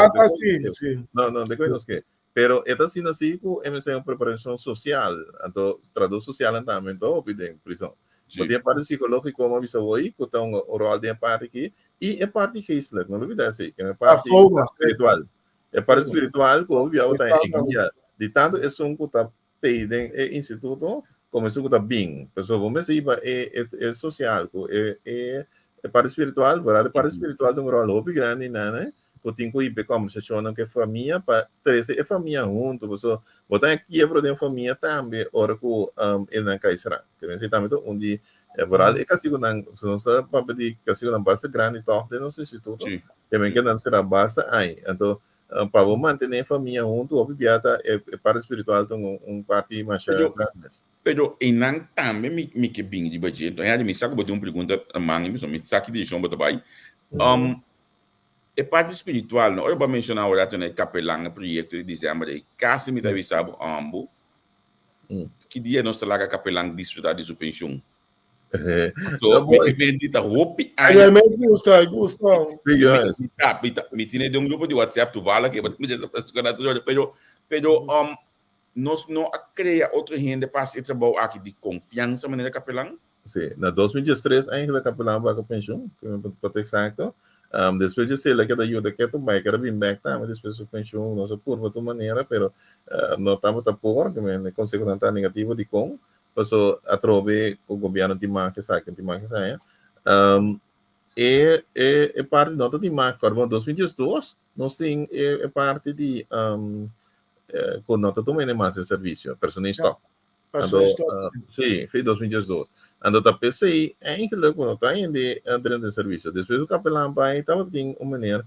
Sim. Não, de coisas que. Pero esta sina assim com MSA uma preparação social, então traduz social também, então pede prisão. Porque a parte psicológica como avisa hoje, que tem um rol de parte aqui e a parte geestelijk, não olvida assim, que é a parte espiritual. A parte espiritual que o viu está em guia. De tanto é um que está tendo instituto, como é um que está bem. Pessoal, vamos dizer, é social, é parte espiritual, verdade? Parte espiritual tem um rol bem grande, né? Que tem que ir para conversação que a família, para trazer a família junto, pessoal. Botar aqui para ter família também, ora que ele não cai será. Que nem se também onde é verdade, é que assim não se não sabe para pedir que assim não basta grande toque de nosso instituto, que nem que não será basta aí. Então para manter a família junto, o biata é para espiritual tem parte mais grande. Pero não também me que bem de budget. Então, me saco botar uma pergunta a mãe, me saco de chão botar vai. A parte espiritual, não, eu vou mencionar agora também capelão no projeto de dezembro, quase me deve saber ambo. Que dia nós traga capelão desfrutar de sua pensão. Então, me vende da roupa. Me gusta. Me tiene de grupo de WhatsApp, tu fala que me diz pero nós não cria outra gente para se trabalhar aqui de confiança maneira capelão. Sim, na 2013 ainda capelão para a pensão, que para ter exacto. Depois de ser lá que da ajuda que tu vai, que era bem back tá, mas depois o pensão não se curva de maneira, pero não estava tão por, que me consigo tentar negativo de com, passou a trobe o governo de marca sai, é parte nota de marca, agora 2012, não sim é parte de com nota também é mais serviço, personal stock. Sim, foi 2012. Então, a PCI é aquilo que não está ainda dentro do serviço. Depois, o capelão vai estava tendo uma maneira,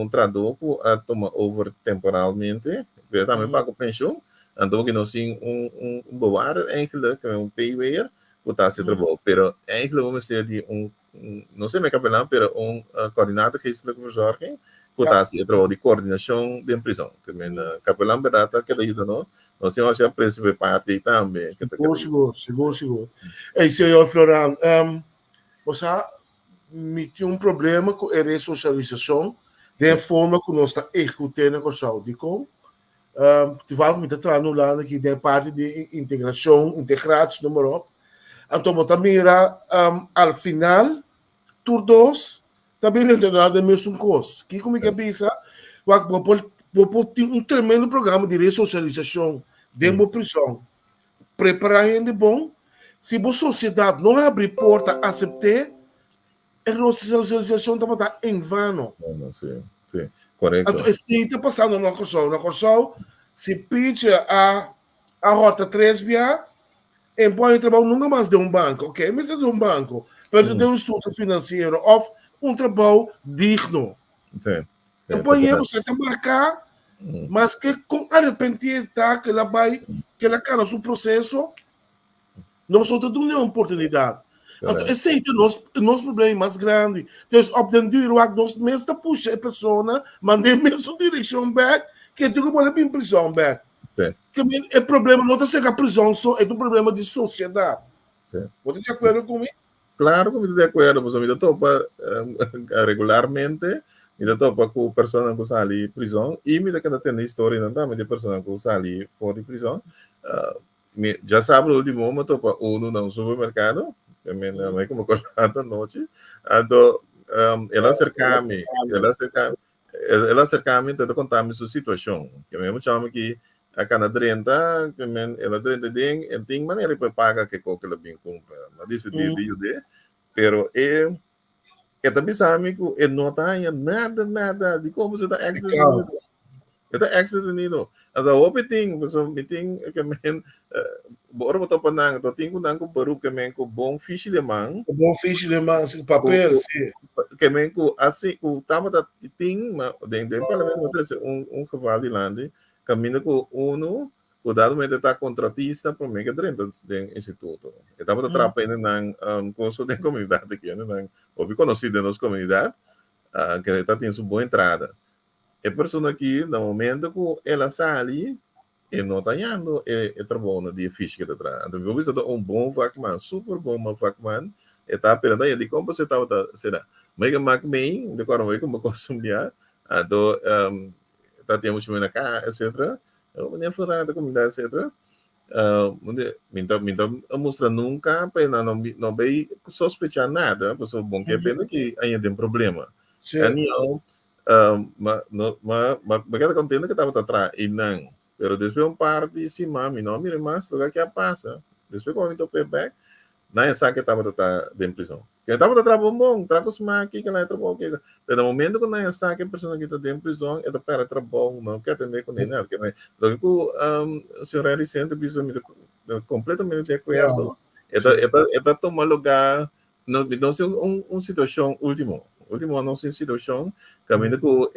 tradutor a tomar over temporalmente, também paga pensão. Então, que não tem boar, é aquilo que é payware, que está se trabalhando. Pero é aquilo que vamos ter de não sei me capelão, pero coordenador que está com jorge, que está se trabalhando de coordenação de prisão. Também capelão verdade que ajuda nós. Nós temos a princípio parte também. Seguro. Ei, senhor Floran, você me tem problema com a ressocialização da forma que nós estamos executando com a saúde. Tiveram que me trazer no lado aqui da parte de integração, integrados, número 1. Então, você mira, ao final, tur 2, também não tem nada mesmo coisa. Que como é que pensa? Vou ter tremendo programa de ressocialização dentro da prisão. Preparar ainda bom. Se a sociedade não abrir porta a aceitar, a ressocialização está em vano. Sim, correto. Então, assim está passando na Corsol, se pede a rota 3 via, e pode trabalhar nunca mais de banco, ok? Mas é de banco, mas de instituto financeiro, ou trabalho digno. Sim. Depois você está para cá, mas que com arrependimento que ela vai, que ela cara o processo, nós outros temos uma oportunidade. Então, esse é o nosso problema mais grande. Então, op den duur, waar nós meestal puxa a pessoa, mandei mesmo direção back, que tu pode vir prisão back. Sim. Que o problema não é ser a prisão só, é um problema de sociedade. Você de acordo comigo? Claro que eu estou de acordo, mas eu topa regularmente, eu topa com pessoas que saem de prisão, e eu tenho tendo história também de pessoas que saem fora de prisão. Já sabe, o último momento, topa no supermercado, também é como acordada à noite, então, ela cerca-me, tenta contar-me sua situação, que mesmo chama que a cada 30, que ela 30 tem maneira para pagar que ela bem compra, mas disse de pero também sabe que não tem nada de como você está access nisso. Então, o meeting que bora botar para nang, então tem que nang baru que com bom fish de man. Bom fish de man, assim, papel, sim. Que com assim, o tama da ting, dentro do parlamento cavalo de lande, caminha com cuidado de estar contratista para mim que dentro do instituto. Estava atrapalhando na curso de comunidade aqui, né? Ouvi conhecido nas comunidades que está tendo sua boa entrada. A pessoa aqui, no momento que ela sai, e não está indo, trabalho de física que está atrás. Então, eu vi bom vacman, super bom vacman, e está esperando aí, de como você estava, será? Mas que mac bem, de como eu como consumir, então, está tendo uma cá, etc. Urny Floran da comunidade, etc. Então, mostra nunca, para não vai sospechar nada, porque bom que é pena que ainda tem problema. Sim. Mas cada contente que estava atrás, e não. Pero depois partisipa, não mire mais, o que passa. Depois, quando eu estou back, não sabe que estava dentro prisão. Que estava trabalhando, trato os aqui, que não é trabalho. Mas no momento que não sabe que a pessoa que está dentro prisão, é para trabalho, não quer atender com ninguém. O senhor é recente, completamente de acordo. É tomar lugar, não ser uma situação última não sei situação, caminho com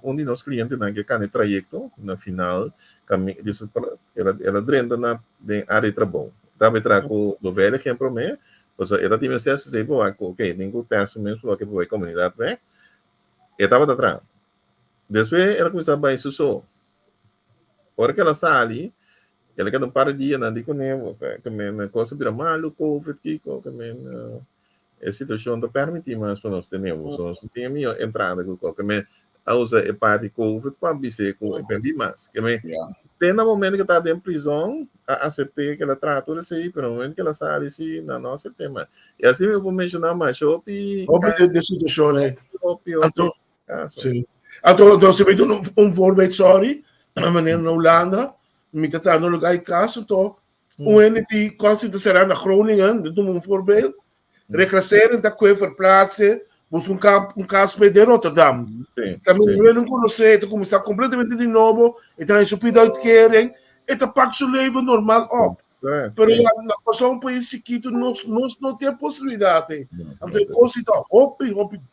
um de nossos clientes que está no trajeto, no final, ela drena na área de trabalho. Estava com o velho exemplo mesmo, ela tinha acesso a dizer, ok, ninguém teste mesmo, que a comunidade, né? E estava atrás. Depois, ela começava a ir só. A hora que ela sai ali, ela quer um par de dias, não digo nem, que a coisa vira maluco, Covid, que a situação não permite mais para nós termos. Nós temos entrada com qualquer a usa é parte Covid para dizer com bem mais. Tem no momento que está dentro de prisão, aceitei que ela trata isso aí, pero no momento que ela sai assim, não aceitei mais. E assim eu vou mencionar mais shopping. De situação, né? Sim. Então, você vê voorbeeld, sorry, meneer na Holanda, met het aan de lugar in casa, toch? Hoe die constant será na Groningen, dat doen we voorbeeld. Reclasseren, dat kun je verplaatsen. Busca um caso de Rotterdam. Também eu não conhecia, então começar completamente de novo, entrar em subida uitkering, e tá paga seu leven normal op. Mas nós somos um país chiquito, nós não temos possibilidade. Então, a coisa está hop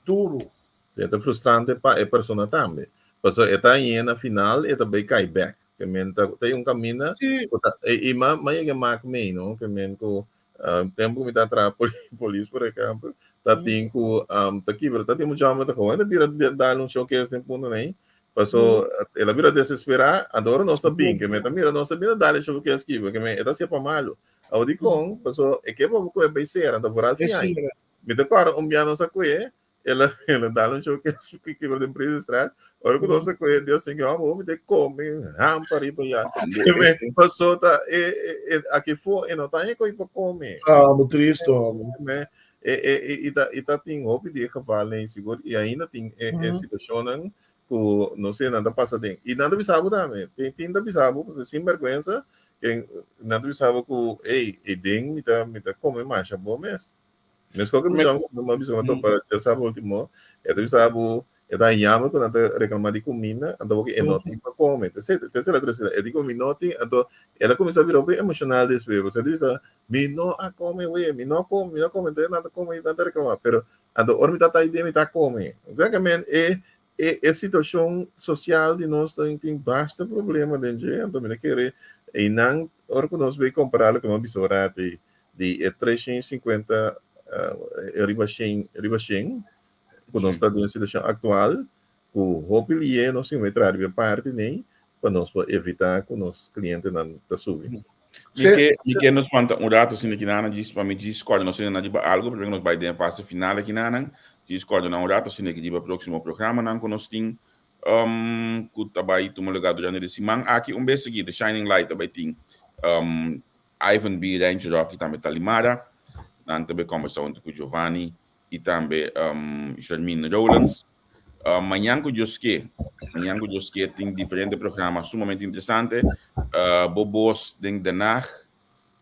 duro. É frustrante para a pessoa também. Porque está aí na final, e também cai back. Tem caminho, e mais é mais meio, não? Que tempo que está atrás polícia, por exemplo, tá tinco tá aqui, tá tem muito chama tá com ainda vira dar um showcase em ponto nem passou ela vira desesperar adora nós tá bem que me tá mira nós tá bem dar showcase aqui porque me tá sempre malo ao de com passou é que vamos com bem ser anda por alto aí me tá claro piano sa coe ela dá um showcase que vira de empresa estrada ora que nós coe Deus assim que vamos me de come rampa riba já passou tá aqui foi e não tá aí coi para comer muito triste e tá tem hobby de cavalo em seguro e ainda tem situação que não sei nada passa tem e nada bisabo também tem nada bisabo porque sem vergonha que nada bisabo que e tem me tá come mais bom mas qualquer coisa não bisabo tô para já sabe último é bisabo é da yama quando ela reclamar de comida então que é não tem para comer terceira é de comer não tem então ela começa a virar bem emocional depois você diz me não a come me não come tem nada come nada reclamar pero então hora me tá aí me tá come exatamente é situação social de nós tem bastante problema dentro então me querer e não hora que nós vai comparar com uma pessoa de 350 riba 100 quando nós estamos em situação atual, o hopefully nós vamos entrar em parte nem para nós evitar que os clientes não tá subindo. Que nos manda rato assim que nana diz para mim discorda nós ainda de algo porque nós vai de fase final aqui nana discorda não rato assim que de próximo programa não conosco que tabai tu lugar durante esse semana aqui vez aqui the shining light tabai tem Ivan B. Ranger aqui também tá limada não também conversão com Giovanni e também Charmin Rowlands amanhã com Josque tem diferentes programas sumamente interessantes bobos dentro da nacht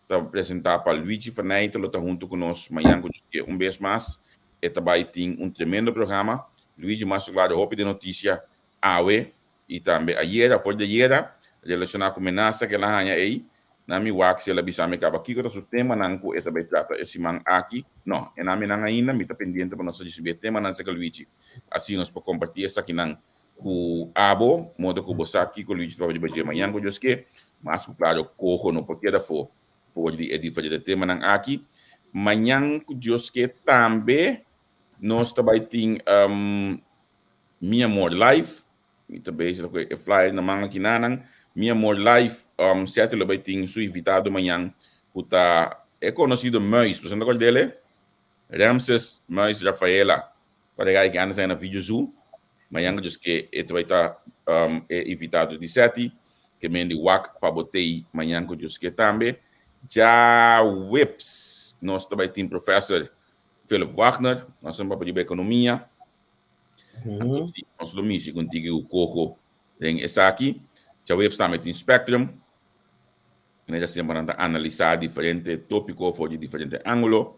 para apresentar para Luigi Fernandes está junto conosco amanhã com Josque vez mais e também tem tremendo programa Luigi mais claro hope de notícia awe e também ayer foi de ayer relacionado com ameaça que ela hanya aí na mi wax ela bisa me kaba kiko su tema nangku e também trata esse man aqui não e na mi nang ainda mi tá pendiente para nós receber tema nan seca Luigi assim nós para compartilhar essa aqui nang ku abo modo ku bosa aqui com Luigi para de amanhã com Deus que mas claro corro no porque da for de fazer tema nang aqui amanhã com Deus que também nós também tem Mi Amor Live e também é flyer na manga aqui nanang Mi Amor Live certo ele vai ter seu invitado amanhã que é conhecido Muis por exemplo dele Ramses Muis Rafaela para que anda na vídeo zoom amanhã diz que ele vai estar invitado de 7 que mende wak para botei amanhã que diz que também já whips nós também tem professor Philip Wagner nós vamos para a economia nós domínio contigo o coco em aqui já o também tem Spectrum nós sempre vamos analisar diferentes tópicos de diferentes ângulos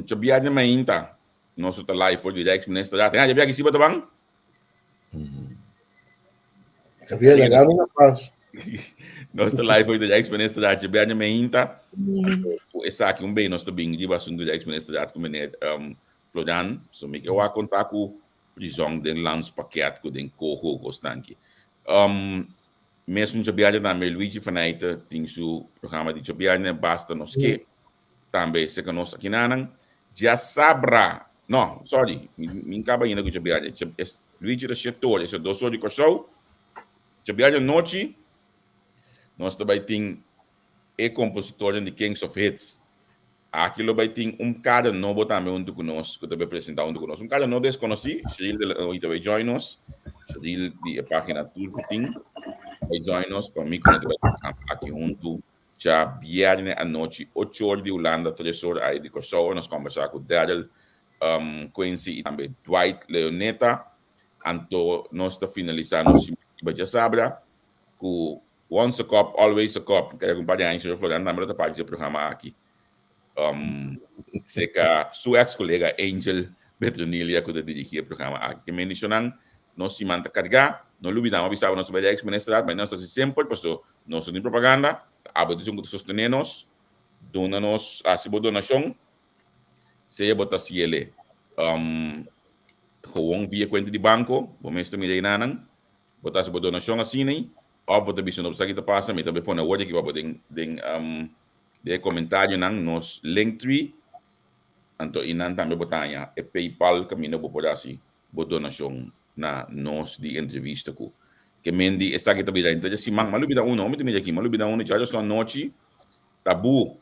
já viagem mais ainda nós estamos live for direct ministro já viagem aqui se bota bem já viagem legal na paz nós estamos live for direct ministro já viagem mais ainda essa aqui bem nós estamos bem de assunto direct ministro já com o Floran so me que eu vou contar com prisão den landspaket com den coho constante mesmo já viagem também Luigi Fernandes tem seu programa de viagem basta nós que também se que nós aqui nanang já sabra não sorry me acaba ainda com já viagem Luigi da setor esse 2 horas de show já viagem noite nós também tem compositor de Kings of Hits aquilo vai ter cara novo também junto conosco que também apresentar junto conosco cara não desconhecido Shiril vai Djoin nos Shiril de página tudo tem vai Djoin nos para mim quando vai aqui junto já viernes à noite 8 horas de Holanda 3 horas aí de Kosovo nós conversar com Daryl Quincy e também Dwight Leoneta anto nós está finalizando já sabra com once a cup always a cup que acompanha a Urny Floran também da parte do programa aqui seca sua ex-colega Angel Betronilia que dirige o programa aqui que mencionam nós se mantém carregar não olvidamos avisar nosso velho ex-ministrado mas nós estamos sempre passou nós somos propaganda a produção que sostenemos dona-nos a sua donação se bota se ele gewoon via conta de banco vamos estar me dando botar sua donação assim nem ou você bisa não precisa que passa me também põe a word aqui para poder de comentário nang nos Linktree anto inan também botanya e PayPal caminho por assim donação na nos de entrevista ko que mendi está aqui também então se mang malubida uno me tem aqui malubida uno já só noite tabu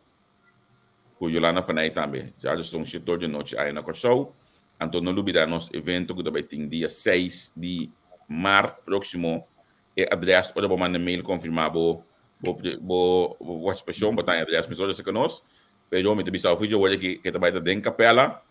com Yolanda Fanay também já são setor de noite aí na show anto não lubida nos evento que também tem dia 6 de março próximo e adresse ou vou mandar mail confirmado vou expressão botar adresse pessoas que nós pero me bisa ofício hoje que trabalha dentro capela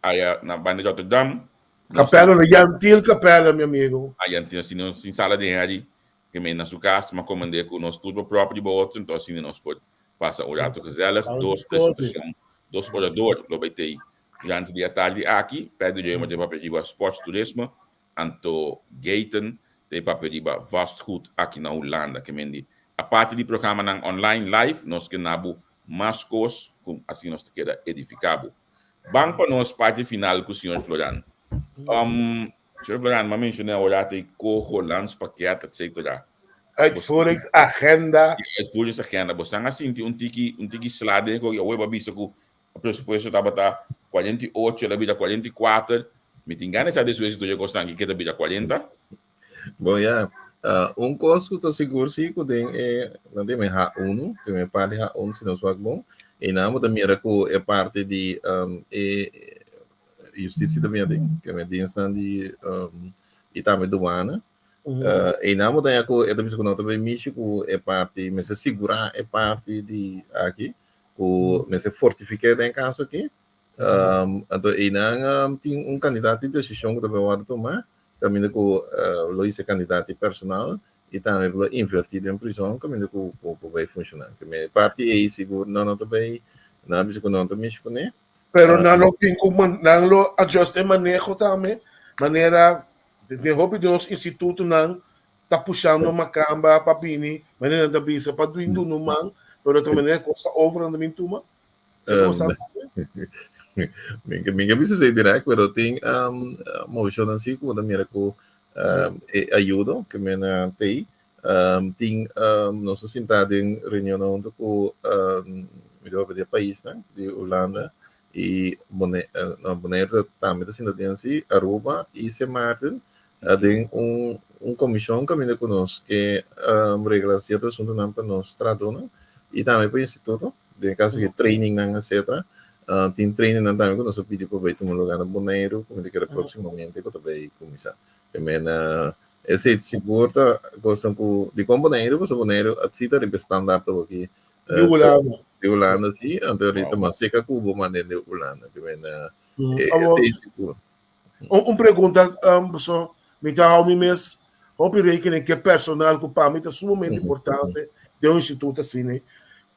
aí na banda de Rotterdam capela na Yantil capela meu amigo a Yantil assim não sem sala de aí que me na sua casa mas comandei com nós tudo próprio de boa então assim nós pode passar o rato gezellig 2 apresentação 2 oradores lo vai ter já antes de tarde aqui perto de uma de papel esporte turismo anto Gaten tem papel de vastgoed aqui na Holanda que mendi a parte do programa ng online live nós que nabu mais coisas assim nós queda edificado bang para nós parte final com o senhor Floran senhor Floran mas mencionei agora tem cojo landspaket etc Uitvoeringsagenda. Uitvoeringsagenda. Você não assim tiki slide que eu vou ver o presupuesto estava 48, ela vida 44. Me engano essa desvez do jogo sangue que vida 40. Bom, custo que seguro sim que tem não tem mais H1, que me parte H1 se não for bom. E não também era que é parte de justiça também tem, que me tem de e também doana. E não também é também que não também México é parte, mas se segurar é parte de aqui, que mas se fortificar em caso aqui. Então e não tem candidato de decisão que também vai tomar. Caminho com Luís é candidato personal e também vai invertir em prisão, caminho com vai funcionar. Que parte é seguro não também não bicho não também bicho né. Pero não tem como não ajuste manejo também, maneira de hobby de nos instituto não tá puxando uma camba para pini, maneira da bisa para do indo no man, pero também é coisa over na mintuma. Se coisa Minha bisa sei direto, pero tem motion assim como também era com ajuda que me na tem tem nossa sentada em reunião com o país, né, de Holanda e Bonaire também assim da assim Aruba e São Martin tem comissão que me conosco que regula certos assuntos não para nós traduzir e também para o instituto de caso de training etc. Tem training também que nós pedimos para ir tomar lugar no Bonaire como que era proximamente que também começar que me na esse seguro gostam de como Bonaire porque Bonaire a cita de standard aqui de Holanda sim anteriormente mas seca Cuba mas de Holanda que me na esse seguro pergunta só me dá ao mês opirei que personal que para mim é sumamente importante de instituto assim né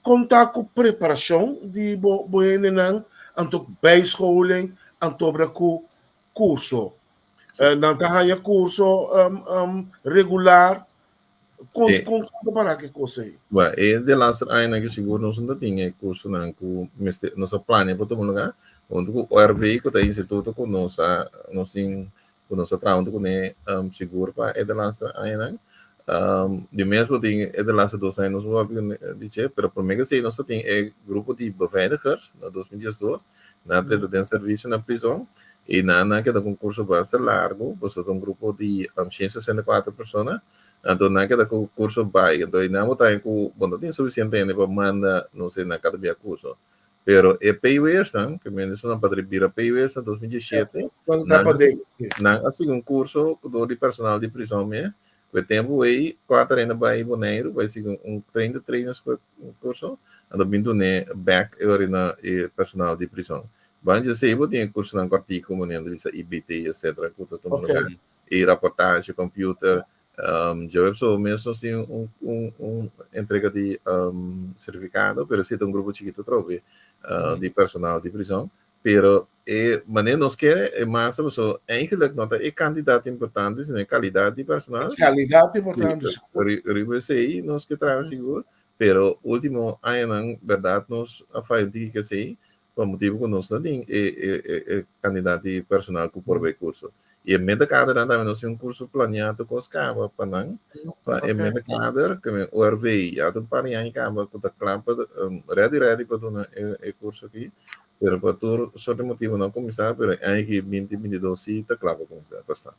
contar com preparação de boenenang anto bijscholing anto com curso não tá curso regular com para que coisa aí de last ano que seguro nós não tinha curso não com nossa plano para todo lugar onde o ORV que tem instituto com nossa trabalho com seguro para de last ano de mesmo tem de last 2 anos vou dizer, pero por mim que sei nós tem grupo de beveiligers na 2012 na treta de serviço na prisão e na que da concurso bastante largo você tem grupo de 164 pessoas então na que da concurso vai então e não tem com bom tem suficiente para manda não sei na cada curso pero PUS que menos uma padribira PUS 2017 na assim curso de personal de prisão mesmo o tempo aí 4 anos vai Bonaire vai ser 30 treinos curso ando vindo né back na personal de prisão banja sei vou ter curso na corte como né visa IBT etc que todo lugar e reportagem computer eu sou mesmo assim entrega de certificado pero se tem grupo chiquito trove de personal de prisão pero maneira nós quer massa pessoa eigenlijk nota candidato importante né qualidade de personal qualidade importante riba sei nós que traz seguro pero último ano verdade nós a faz que sei por motivo que nós não tem candidato de personal que por curso e meta cada também nós tem curso planeado com os cabos para não meta cada que o RV já tem para aí cabo que tá claro ready para dar curso aqui pero por sorte motivo não começar pero aí 2022 sim tá claro para começar bastante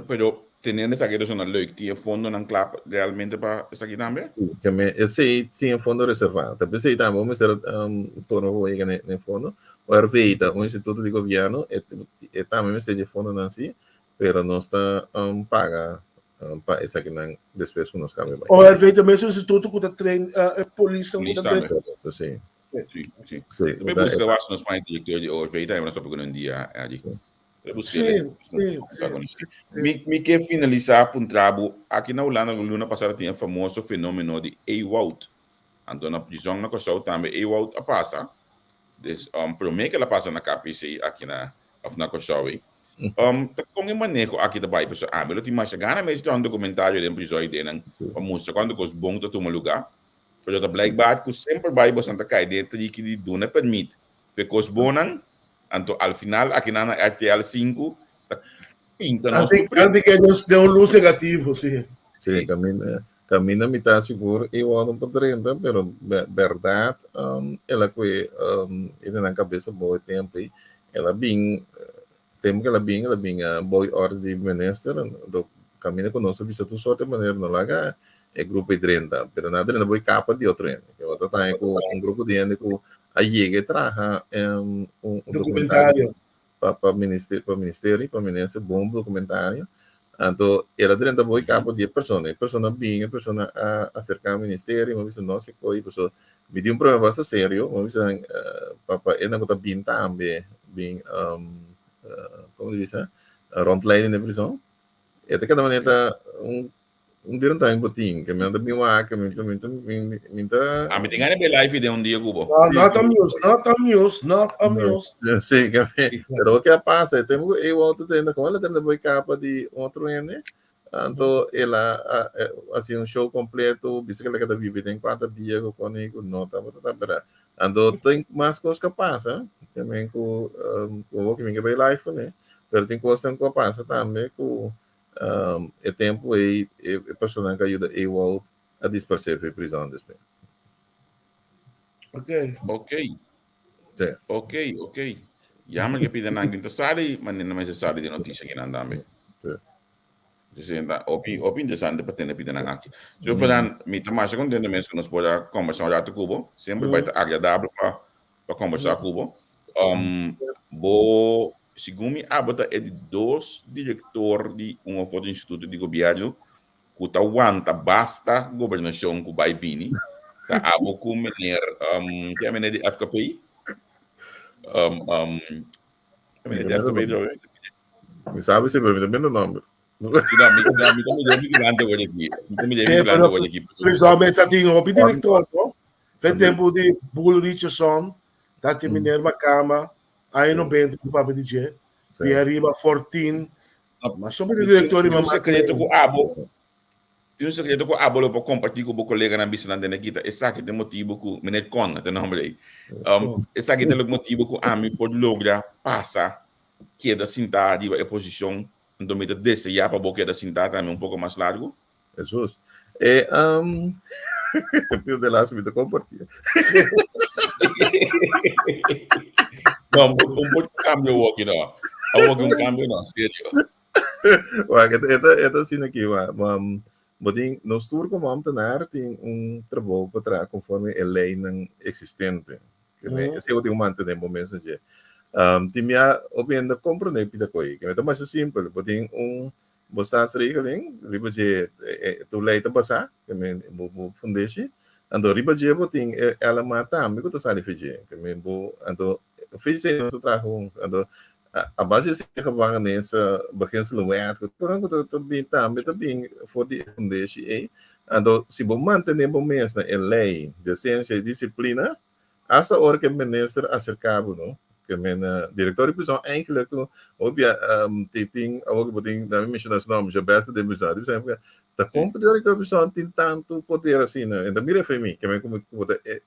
pero teniendo esa que son leuk die fondo nan clap realmente para esta aqui também que me esse tinha fundo reservado também sei também vamos ser torno aí né fundo o RVITA o instituto de governo é também me seja fundo não assim pero não está paga para essa aqui não despesa nos cabe bem o RVITA mesmo o instituto que tá trein polícia que tá trein sim sim também busca eu acho nos mais diretor de RVITA é uma só porque um dia ali sim me quer finalizar para trabalho aqui na Holanda no ano passado tinha famoso fenômeno de AWOT então na prisão na coisa também AWOT a passa para mim que ela passa na KPC aqui na coisa como manejo aqui também pessoal mas tem mais gana mas tem documentário de prisão de não para mostrar quando coisa bom tá tomar lugar pero da blackback que sempre vai bastante cair dentro de que do não permite porque coisa boa então, ao final, aqui na RTL 5, pinta nosso que nos deu luz negativo, sim. Sí, camina mitad seguro igual para 30, pero verdad, ela que ela na cabeça boa tempo aí, ela bem, tempo que ela bem boa hora de minister, do camina conosco bisa tu sorte maneira não larga é grupo de 30, pero na 30 boa capa de outro ano. Eu tô tá com grupo de ano com aí que traga documentário para ministério, bom documentário. Então, ela dentro da capa de pessoa bem, pessoa acercar ao ministério, uma vez nossa coisa, pessoa me deu problema bastante sério, uma vez papa ela está bem também, bem como diz, rondlijn na prisão. É de cada maneira dia time botin, que me anda bem lá, que me A mim tem bem live de dia Cubo. Not amused. Sim, pero o que passa, temos eu outro tendo com ela tendo capa de outro ano. Então, ela assim show completo, bisa que ela cada vive tem 4 dias com ele, não tá para. Então, tem mais coisas que passa, também com o que me vai live, né? Pero tem coisas que passa também com é tempo e pessoa que ajuda eu a dispersar a prisão depois. Ok. Jammer que piden ang interessari, mas não é necessário de notícia que não dá-me. Opi interessante para ter piden ang aqui. Se eu falar, me tomar contente mesmo que nós podemos conversar já com Cubo, sempre vai estar agradável para conversar com Cubo. Segundo abota é de 2 diretor de outro instituto de governo que tá aguanta basta governação com vai bini. Tá abo com mener que é mener de FKP. Me sabe se me também no nome. Me vigilante hoje aqui. Principalmente sa ating hobby direktor, no? Sa tempo de Bull Richardson, dati Minerva Kama, ay 90 do Papa DJ, di arriba 14, mas sono di direttori Tem um segredo com abo. Tem um segredo com abo para compartilhar com o colega na bisna da Nikita. Esse aqui tem motivo com Minet Con, até não me esse aqui tem motivo com a mim por lograr passar que é da cinta arriba a posição então me desse já para boca da cinta também pouco mais largo. Jesus. Pio de las me compartilha. Não, pouco cambio aqui não. Algum cambio não, sério. Wag, ito assim aqui, Boding, no tour como vamos tener tem trabalho para conforme a lei não existente. Que esse eu tenho manter momento assim. Timia openda compreender pida coi, que é mais simples, boding bostas regeling, riba je tu lei ta basa, que me fundesi, ando riba je boding ela mata, me ko ta sali fije, que me ando fije no trabalho, ando a base se acaba nessa baquença luar que também for de fundesi ando se bom manter bom mês na lei decência e disciplina essa hora que o ministro acercava não que o diretor de prisão eigenlijk toen obvia tem algo que tem na minha nacional já basta de prisão da como diretor de prisão tem tanto poder assim né então mira foi mim que me como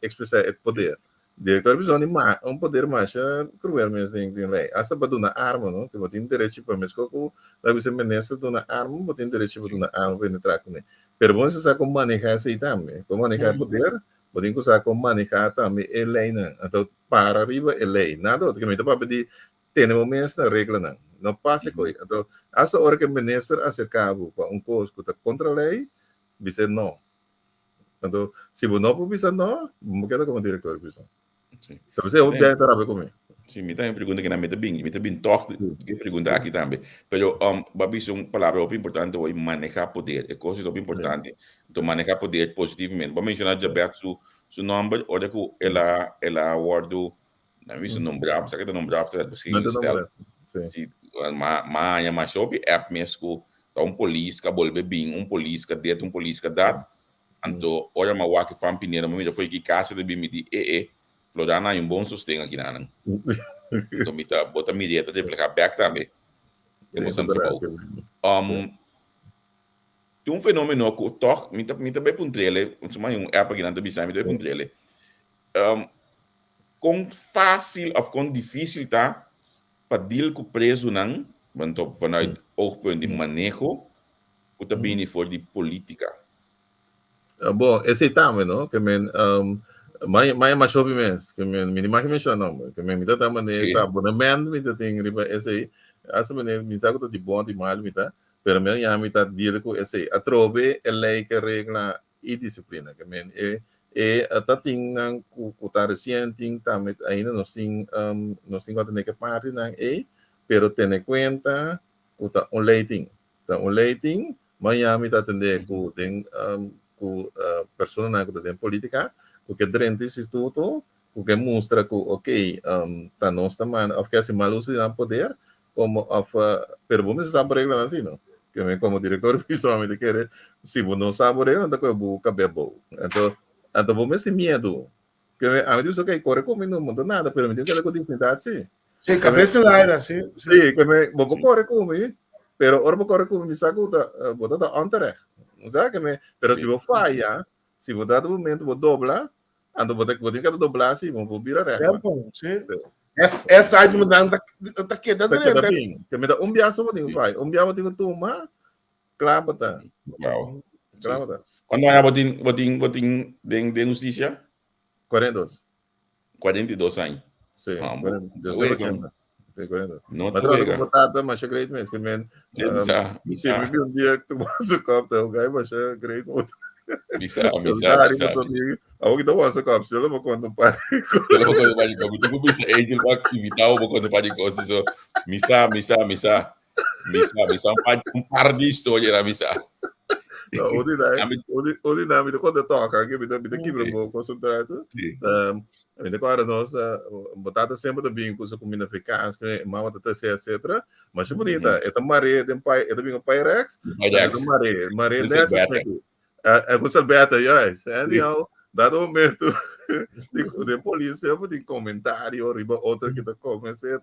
expressar o poder diretor de prisão tem poder mais cruel mesmo tem lei essa para dar arma não que tem direito para mesmo que lá você ministro dar arma tem direito para dar arma para entrar com ele pero bom se sabe como manejar isso aí também como manejar poder podem usar como manejar também a lei não então para arriba a lei nada outro que me para pedir temos mesmo a regra não passa coisa então essa hora que o ministro acercava com coisa que está contra a lei dizer não então se você não pode dizer não vamos quedar como diretor de prisão então você vai entrar comigo. Sim, me tem pergunta que na meta bem toque que pergunta aqui também. Pero babis palavra muito importante é manejar poder, é coisa muito importante. Então manejar poder positivamente. Vamos mencionar já bem seu nome, olha que ela guardo na minha nombrava, sabe que nombrava está bem instalado. Sim. Mas shop app mesmo tá polícia que volve bem, polícia que det, polícia que dat. Então olha uma walk fan pineira, mas já foi que casa de bimidi Floran hay bom sustento aqui na então me tá bota mireta de flecar back também temos sempre bom tem fenômeno que toc me tá bem puntrele uma época que não tá bisa me tá puntrele com fácil ou com difícil tá para deal com preso não quando vanuit oogpunt de manejo Uta bini for di politica. Bom, esse também, não? Que mais jovem mesmo, que me imagino não, que me tá também tá abonamento, me tem riba esse aí, essa me sabe que de bom de mal me tá, pero me já me tá dire com esse, a trove é lei que regla e disciplina, que tá tinham o tá recente também ainda não sim quanto nem que parte não pero tem conta o tá leiting, Miami tá atender com tem persona que tem política, porque durante esse estudo, porque mostra que, ok, tá nós também, porque assim, maluco se dá poder, como, pero vamos saber regra assim, não? Que como diretor, principalmente, quer se você não sabe regra, então eu vou caber bom. Então vamos ter medo. Que a mim diz, ok, corre comigo, não muda nada, pero me tem que ter dignidade, sim. Sim, cabeça lá era, sim. Sim, que me, vou correr comigo, pero ora vou correr comigo, me saco, vou dar antes. Sabe que pero se você falha, se você dá do momento, você dobla, então você tem que doblar, sim, vamos virar reto. Sim. Essa área me dá tá quedando dentro. Que me dá biaço, você tem que fazer. Biaço, você tem que tomar, claro, tá. Wow. Claro, tá. Quando era botin de justiça? 42. 42 anos. Sim, Eu sou 80. Tem 42. Não mas tô quando eu botar, mas é great mesmo, que me se me um dia que tu passa o copo, o gai, mas é great outro. Bisa. Ako kita wasa cup, sila mo kung anong pare ko. Sila mo kung anong pare ko. Ito ko bisa angel back, invitado mo kung anong pare ko. So, misa. Um par de história na misa. Odi namin, quando toca, que me dá quebra bom consultado. Ainda agora nós botata sempre também com comida eficaz, que mama tá etc. Mas é bonita, é maré, tem pai, é também o Pyrex, é maré nessa é com salbeta, yes. Anyhow, dado momento de polícia, tem comentário, riba outra que tá como etc.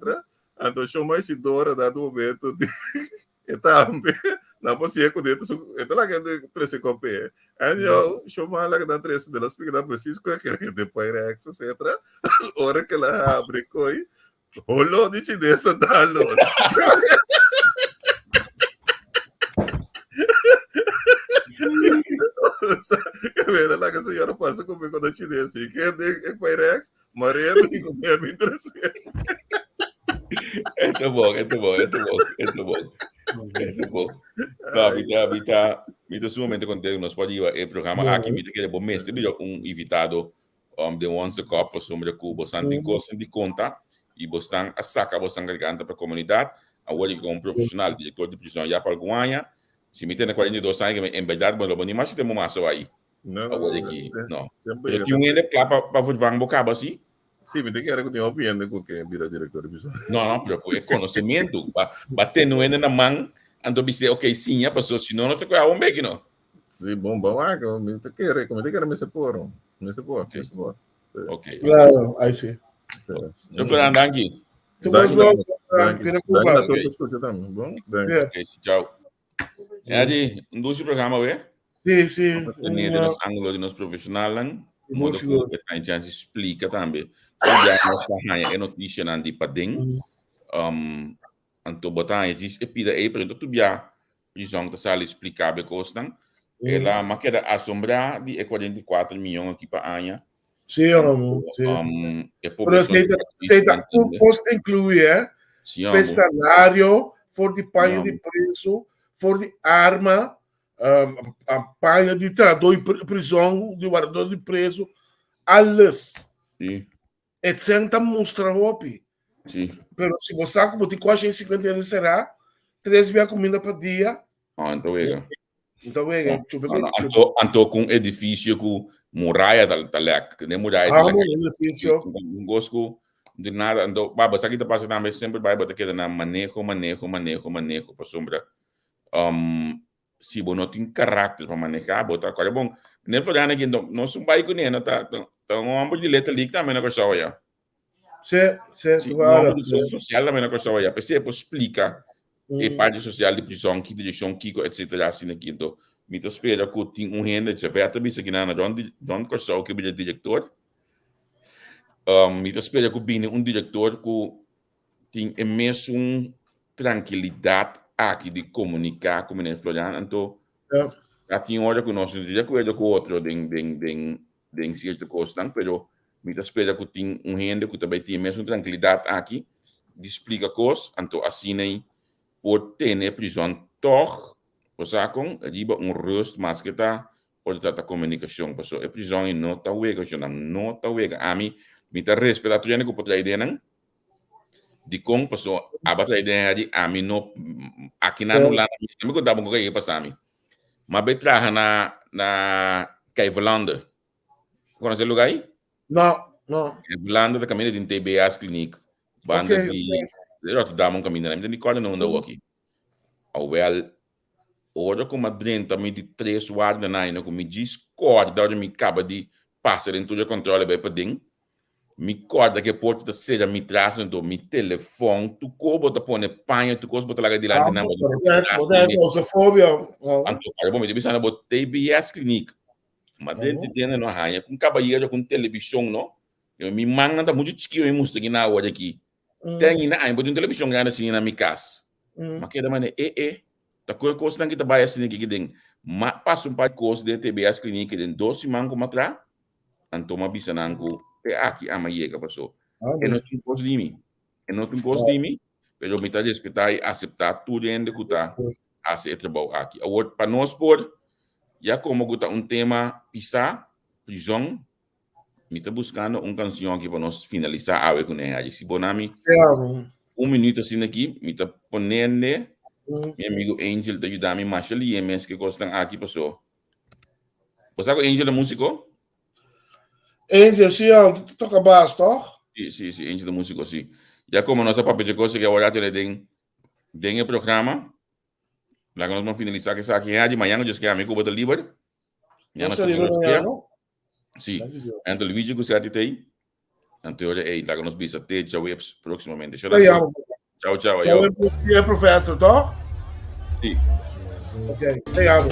Então chama esse dora dado momento de também na você com dentro então lá que de 13 copé. Anyhow, chama lá que dá 13 delas porque dá preciso que de Pyrex etc. Hora que ela abre coi, rolou de dessa dalo. Era lá que a senhora passa comigo da chinesa e que é Pyrex, Maria me com me interessa. É bom. Então, sumamente contente nós pode ir ao programa aqui, me que é bom mesmo, tem invitado de onze copos sobre o bastante gosto de conta e bastante a saca bastante garganta para a comunidade, a hoje como profissional, diretor de prisão já para Guanha, se me tem 42 anos, em verdade, mas não mais temos mais aí. Não. Eu tinha ainda para votar um bocado assim. Sim, me tem que era que tinha opinião com quem vira diretor de prisão. Não, é conhecimento, batendo ainda na mão. Então, você ok, sim, a pessoa, se não, você vai a bem, não? Sim, bom, me tem que era me sepor. Ok. Claro, aí sim. Eu fui andando aqui. Bom? Ok, tchau. É de um programa, ué? Sim. Tem nos ângulos de nos profissionais, modo que a gente explica também. É notícia na de padem. Anto botar a diz epida aí para tu bia prisão da sala explicável costam ela mas queda assombrar de 44 milhões aqui para anha sim é aceita um posto incluir fez salário for de paia de preço for de arma a paia de trator de prisão de guardador de preso alles é senta mostra hopi. Sim. Pero se você como tem quase 50 anos será 3 via comida para dia. Então Então com edifício com muralha da lec, né muralha da edifício. Um gosto de nada, então baba sabe que passa também sempre vai botar que na manejo para sombra. Se você não tem caráter para manejar, botar coisa bom. Nem foi nada que não são vai com ele, tá um amor de letra ali também na coisa olha. Sim, claro. Social também na coisa olha, porque você explica e parte social de prisão, que direção, que etc. assim aqui, então me espera que tem renda de aberta, bisa que não don't coisa que o diretor. Me espera que bine diretor que tem mesmo tranquilidade aqui de comunicar com o Urny Floran, então Aqui em hora que nós não de acordo com o outro de certa coisa, pero me espera que tem rende que também tem mesmo tranquilidade aqui, de explica coisas, então assim nem por ter prisão toch, você com riba rust mas que tá pode tratar comunicação, pessoal, a prisão e não tá wega, não tá wega, a mim me tá respeitado já que pode ideia não de como pessoal a batalha ideia de a mim não aqui na no lá me contar um pouco passar mim mas betraga na Caivolanda. Conhece o lugar aí? Não. Caivolanda da caminho de TBS Clinic. Banda de Rotterdam um caminho, não me recordo não andou aqui. Well, hora como a drena também de 3 horas da noite, como me discorda, onde me acaba de passar em todo o controle bem para dentro. Me corda que porta da seda me traz então me telefone, tu cobo da pone panha, tu cobo botar lá de lá de não. Moderna claustrofobia. Anto, bom, me disse na bot TBS Clinic. Mas dentro de não arranha com cabalheiro com televisão, não? Eu me manda da muito chiquinho e mostra aqui na hora aqui. Tem na aí, botou televisão grande assim na minha casa. Mas que da maneira tá com coisa que tá vai assim aqui dentro. Mas passa um par de coisas de TBS Clinic dentro 12 semanas como atrás. Anto uma bisa nango aqui amanhã que passou. Eu não tenho coisa de mim. Pero me tá respeitar e aceitar tudo ainda que tá a ser trabalho aqui. Agora para nós por já como que tá tema prisão, me tá buscando canção aqui para nós finalizar a com ele. Se bonami minuto assim aqui, me tá ponendo meu amigo Angel tá ajudando mais ali e mesmo que gostam aqui passou. Você com Angel é músico? Angel, sim, tu toca baixo, toch? Sim, Angel é músico, sim. Já como nossa papel de coisa que agora tem o programa, lá que nós vamos finalizar que aqui de manhã, eu disse que a amigo bota livre. Já nós estamos sim. Então o vídeo que você tem, então lá que nós vamos ter já próximamente. Tchau. É professor, toch? Sim. Ok, te amo.